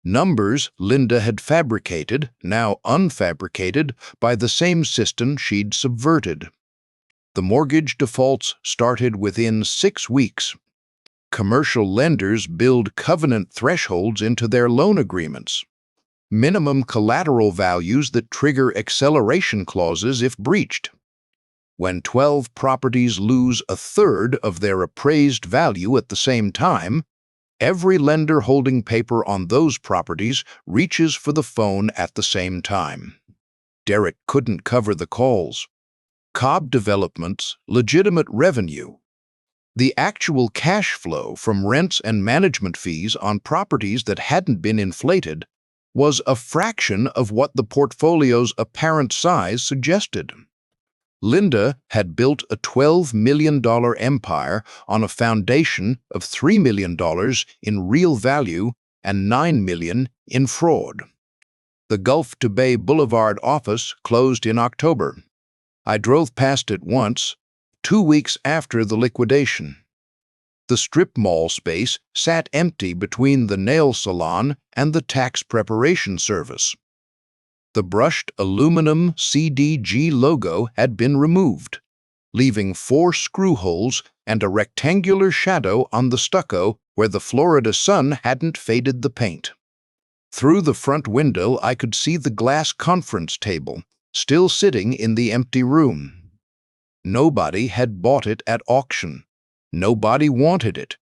Numbers Linda had fabricated, now unfabricated, by the same system she'd subverted. The mortgage defaults started within 6 weeks. Commercial lenders build covenant thresholds into their loan agreements. Minimum collateral values that trigger acceleration clauses if breached. When 12 properties lose a third of their appraised value at the same time, every lender holding paper on those properties reaches for the phone at the same time. Derek couldn't cover the calls. Cobb Development's legitimate revenue. The actual cash flow from rents and management fees on properties that hadn't been inflated was a fraction of what the portfolio's apparent size suggested. Linda had built a $12 million empire on a foundation of $3 million in real value and $9 million in fraud. The Gulf to Bay Boulevard office closed in October. I drove past it once, 2 weeks after the liquidation. The strip mall space sat empty between the nail salon and the tax preparation service. The brushed aluminum CDG logo had been removed, leaving 4 screw holes and a rectangular shadow on the stucco where the Florida sun hadn't faded the paint. Through the front window, I could see the glass conference table, still sitting in the empty room. Nobody had bought it at auction. Nobody wanted it.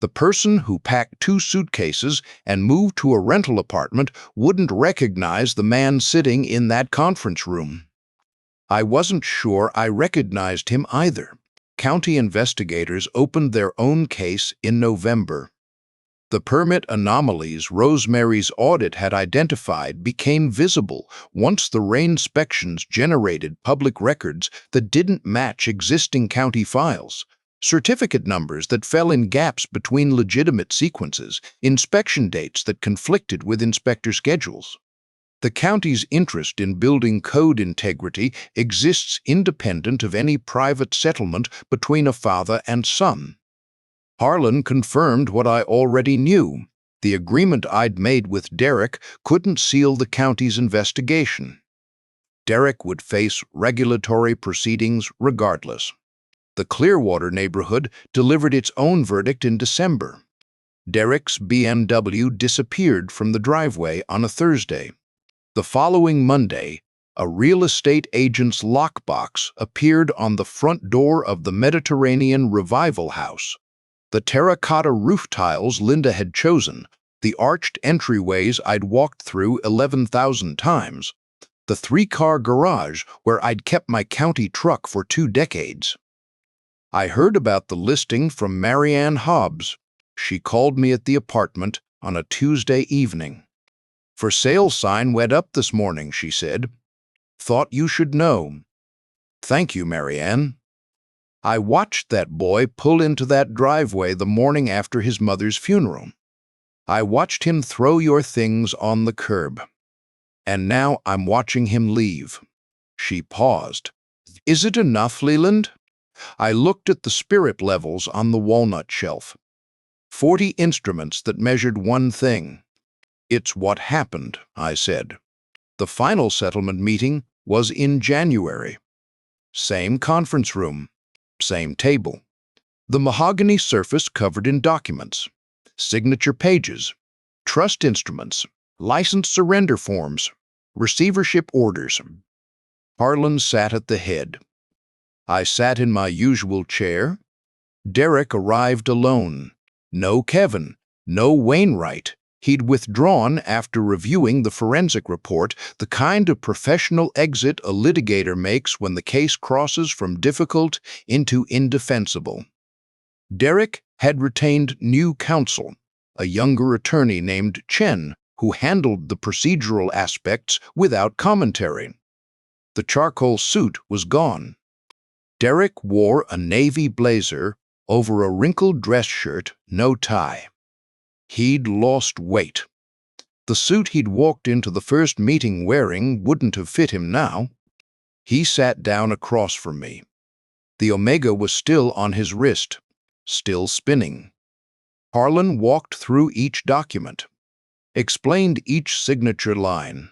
The person who packed 2 suitcases and moved to a rental apartment wouldn't recognize the man sitting in that conference room. I wasn't sure I recognized him either. County investigators opened their own case in November. The permit anomalies Rosemary's audit had identified became visible once the re-inspections generated public records that didn't match existing county files. Certificate numbers that fell in gaps between legitimate sequences, inspection dates that conflicted with inspector schedules. The county's interest in building code integrity exists independent of any private settlement between a father and son. Harlan confirmed what I already knew. The agreement I'd made with Derek couldn't seal the county's investigation. Derek would face regulatory proceedings regardless. The Clearwater neighborhood delivered its own verdict in December. Derek's BMW disappeared from the driveway on a Thursday. The following Monday, a real estate agent's lockbox appeared on the front door of the Mediterranean Revival House. The terracotta roof tiles Linda had chosen, the arched entryways I'd walked through 11,000 times, the three-car garage where I'd kept my county truck for 2 decades. I heard about the listing from Marianne Hobbs. She called me at the apartment on a Tuesday evening. "For sale sign went up this morning," she said. "Thought you should know." "Thank you, Marianne." I watched that boy pull into that driveway the morning after his mother's funeral. I watched him throw your things on the curb. And now I'm watching him leave. She paused. "Is it enough, Leland?" I looked at the spirit levels on the walnut shelf. 40 instruments that measured one thing. "It's what happened," I said. The final settlement meeting was in January. Same conference room, same table. The mahogany surface covered in documents, signature pages, trust instruments, license surrender forms, receivership orders. Harlan sat at the head. I sat in my usual chair. Derek arrived alone. No Kevin, no Wainwright. He'd withdrawn after reviewing the forensic report, the kind of professional exit a litigator makes when the case crosses from difficult into indefensible. Derek had retained new counsel, a younger attorney named Chen, who handled the procedural aspects without commentary. The charcoal suit was gone. Derek wore a navy blazer over a wrinkled dress shirt, no tie. He'd lost weight. The suit he'd walked into the first meeting wearing wouldn't have fit him now. He sat down across from me. The Omega was still on his wrist, still spinning. Harlan walked through each document, explained each signature line.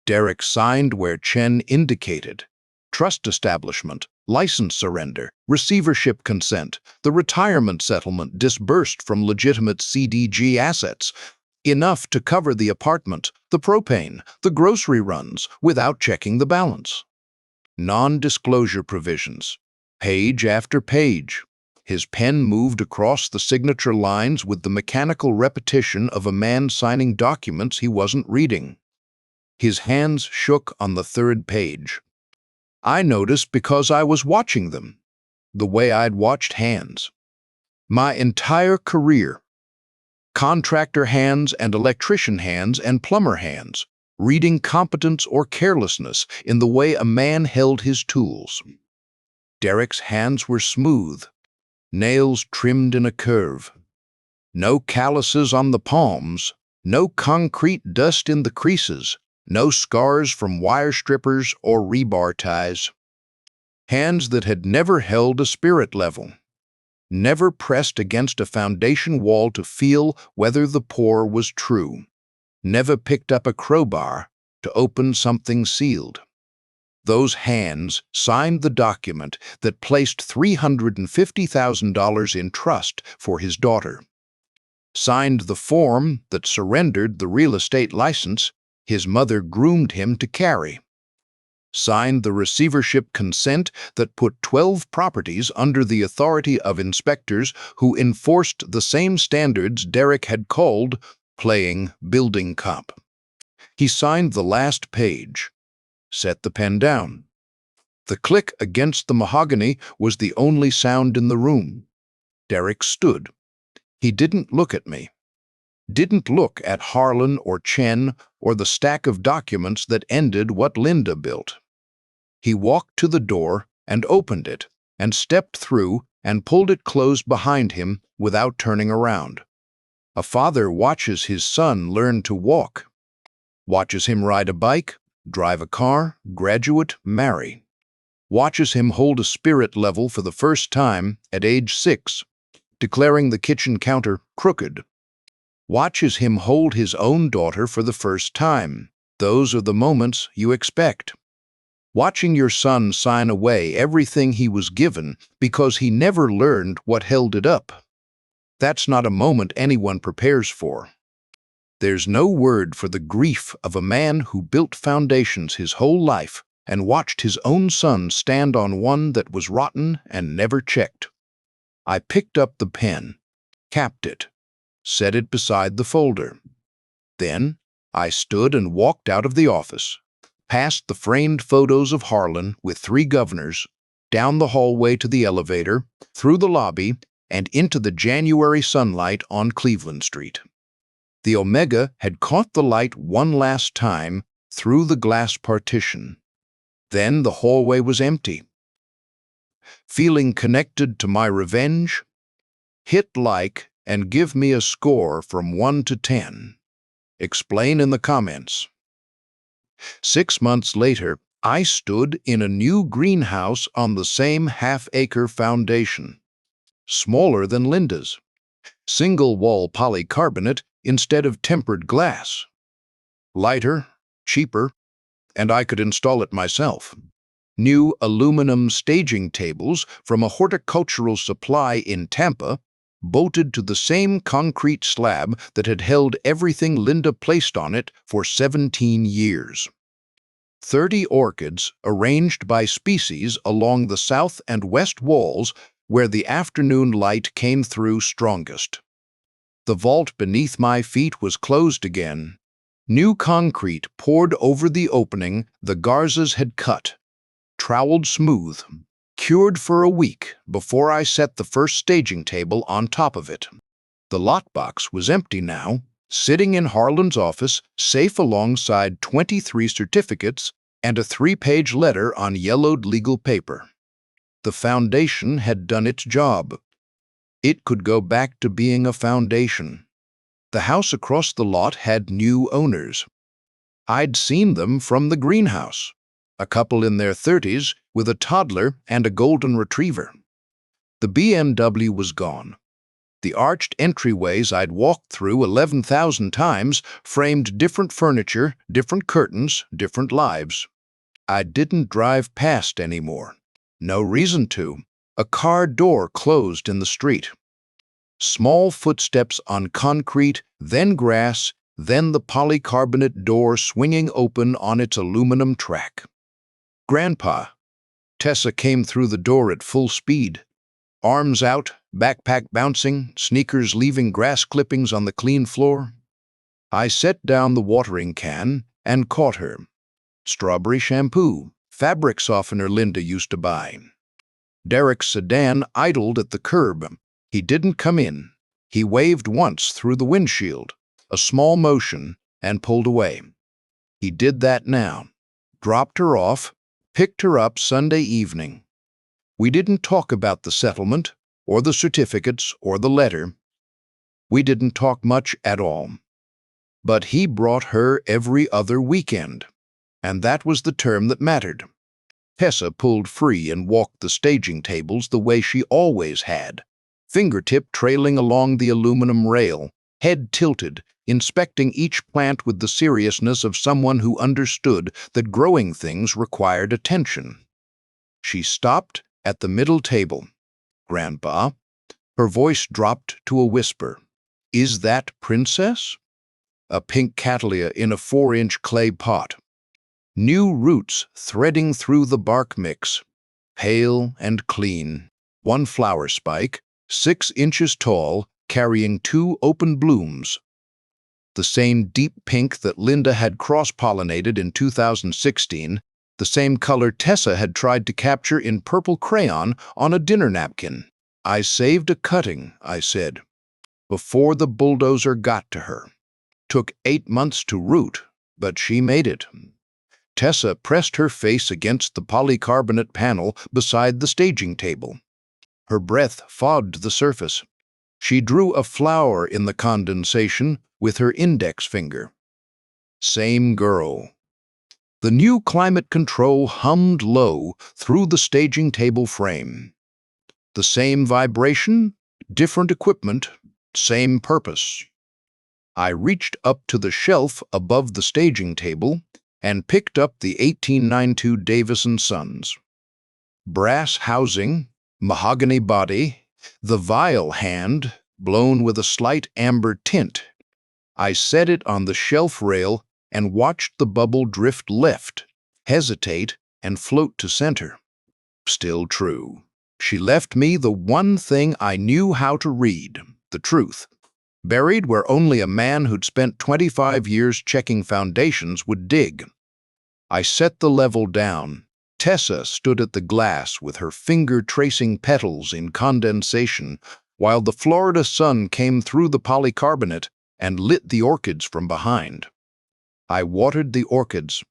Derek signed where Chen indicated. Trust establishment, license surrender, receivership consent, the retirement settlement disbursed from legitimate CDG assets, enough to cover the apartment, the propane, the grocery runs, without checking the balance. Non-disclosure provisions, page after page. His pen moved across the signature lines with the mechanical repetition of a man signing documents he wasn't reading. His hands shook on the 3rd page. I noticed because I was watching them, the way I'd watched hands. My entire career. Contractor hands and electrician hands and plumber hands, reading competence or carelessness in the way a man held his tools. Derek's hands were smooth, nails trimmed in a curve. No calluses on the palms, no concrete dust in the creases, no scars from wire strippers or rebar ties. Hands that had never held a spirit level, never pressed against a foundation wall to feel whether the pour was true, never picked up a crowbar to open something sealed. Those hands signed the document that placed $350,000 in trust for his daughter, signed the form that surrendered the real estate license his mother groomed him to carry, signed the receivership consent that put 12 properties under the authority of inspectors who enforced the same standards Derek had called playing building cop. He signed the last page, set the pen down. The click against the mahogany was the only sound in the room. Derek stood. He didn't look at me. Didn't look at Harlan or Chen or the stack of documents that ended what Linda built. He walked to the door and opened it and stepped through and pulled it closed behind him without turning around. A father watches his son learn to walk, watches him ride a bike, drive a car, graduate, marry, watches him hold a spirit level for the first time at age 6, declaring the kitchen counter crooked, Watches him hold his own daughter for the first time. Those are the moments you expect. Watching your son sign away everything he was given because he never learned what held it up. That's not a moment anyone prepares for. There's no word for the grief of a man who built foundations his whole life and watched his own son stand on one that was rotten and never checked. I picked up the pen, capped it, set it beside the folder. Then I stood and walked out of the office, past the framed photos of Harlan with 3 governors, down the hallway to the elevator, through the lobby, and into the January sunlight on Cleveland Street. The Omega had caught the light one last time through the glass partition. Then the hallway was empty. Feeling connected to my revenge? Hit like and give me a score from 1 to 10. Explain in the comments. 6 months later, I stood in a new greenhouse on the same half-acre foundation, smaller than Linda's. Single-wall polycarbonate instead of tempered glass. Lighter, cheaper, and I could install it myself. New aluminum staging tables from a horticultural supply in Tampa, bolted to the same concrete slab that had held everything Linda placed on it for 17 years. 30 orchids arranged by species along the south and west walls where the afternoon light came through strongest. The vault beneath my feet was closed again. New concrete poured over the opening the Garzas had cut, troweled smooth, cured for a week before I set the first staging table on top of it. The lockbox was empty now, sitting in Harlan's office, safe alongside 23 certificates and a 3-page letter on yellowed legal paper. The foundation had done its job. It could go back to being a foundation. The house across the lot had new owners. I'd seen them from the greenhouse, a couple in their 30s with a toddler and a golden retriever. The BMW was gone. The arched entryways I'd walked through 11,000 times framed different furniture, different curtains, different lives. I didn't drive past anymore. No reason to. A car door closed in the street. Small footsteps on concrete, then grass, then the polycarbonate door swinging open on its aluminum track. Grandpa. Tessa came through the door at full speed. Arms out, backpack bouncing, sneakers leaving grass clippings on the clean floor. I set down the watering can and caught her. Strawberry shampoo, fabric softener Linda used to buy. Derek's sedan idled at the curb. He didn't come in. He waved once through the windshield, a small motion, and pulled away. He did that now. Dropped her off, picked her up Sunday evening. We didn't talk about the settlement, or the certificates, or the letter. We didn't talk much at all. But he brought her every other weekend, and that was the term that mattered. Tessa pulled free and walked the staging tables the way she always had, fingertip trailing along the aluminum rail, head tilted, inspecting each plant with the seriousness of someone who understood that growing things required attention. She stopped at the middle table. "Grandpa," her voice dropped to a whisper, "is that Princess?" A pink cattleya in a 4-inch clay pot. New roots threading through the bark mix, pale and clean. One flower spike, 6 inches tall, carrying 2 open blooms. The same deep pink that Linda had cross-pollinated in 2016, the same color Tessa had tried to capture in purple crayon on a dinner napkin. "I saved a cutting," I said, "before the bulldozer got to her. Took 8 months to root, but she made it." Tessa pressed her face against the polycarbonate panel beside the staging table. Her breath fogged the surface. She drew a flower in the condensation with her index finger. Same girl. The new climate control hummed low through the staging table frame. The same vibration, different equipment, same purpose. I reached up to the shelf above the staging table and picked up the 1892 Davis & Sons. Brass housing, mahogany body, the vial hand blown with a slight amber tint. I set it on the shelf rail and watched the bubble drift left, hesitate, and float to center. Still true. She left me the one thing I knew how to read, the truth, buried where only a man who'd spent 25 years checking foundations would dig. I set the level down. Tessa stood at the glass with her finger tracing petals in condensation, while the Florida sun came through the polycarbonate and lit the orchids from behind. I watered the orchids,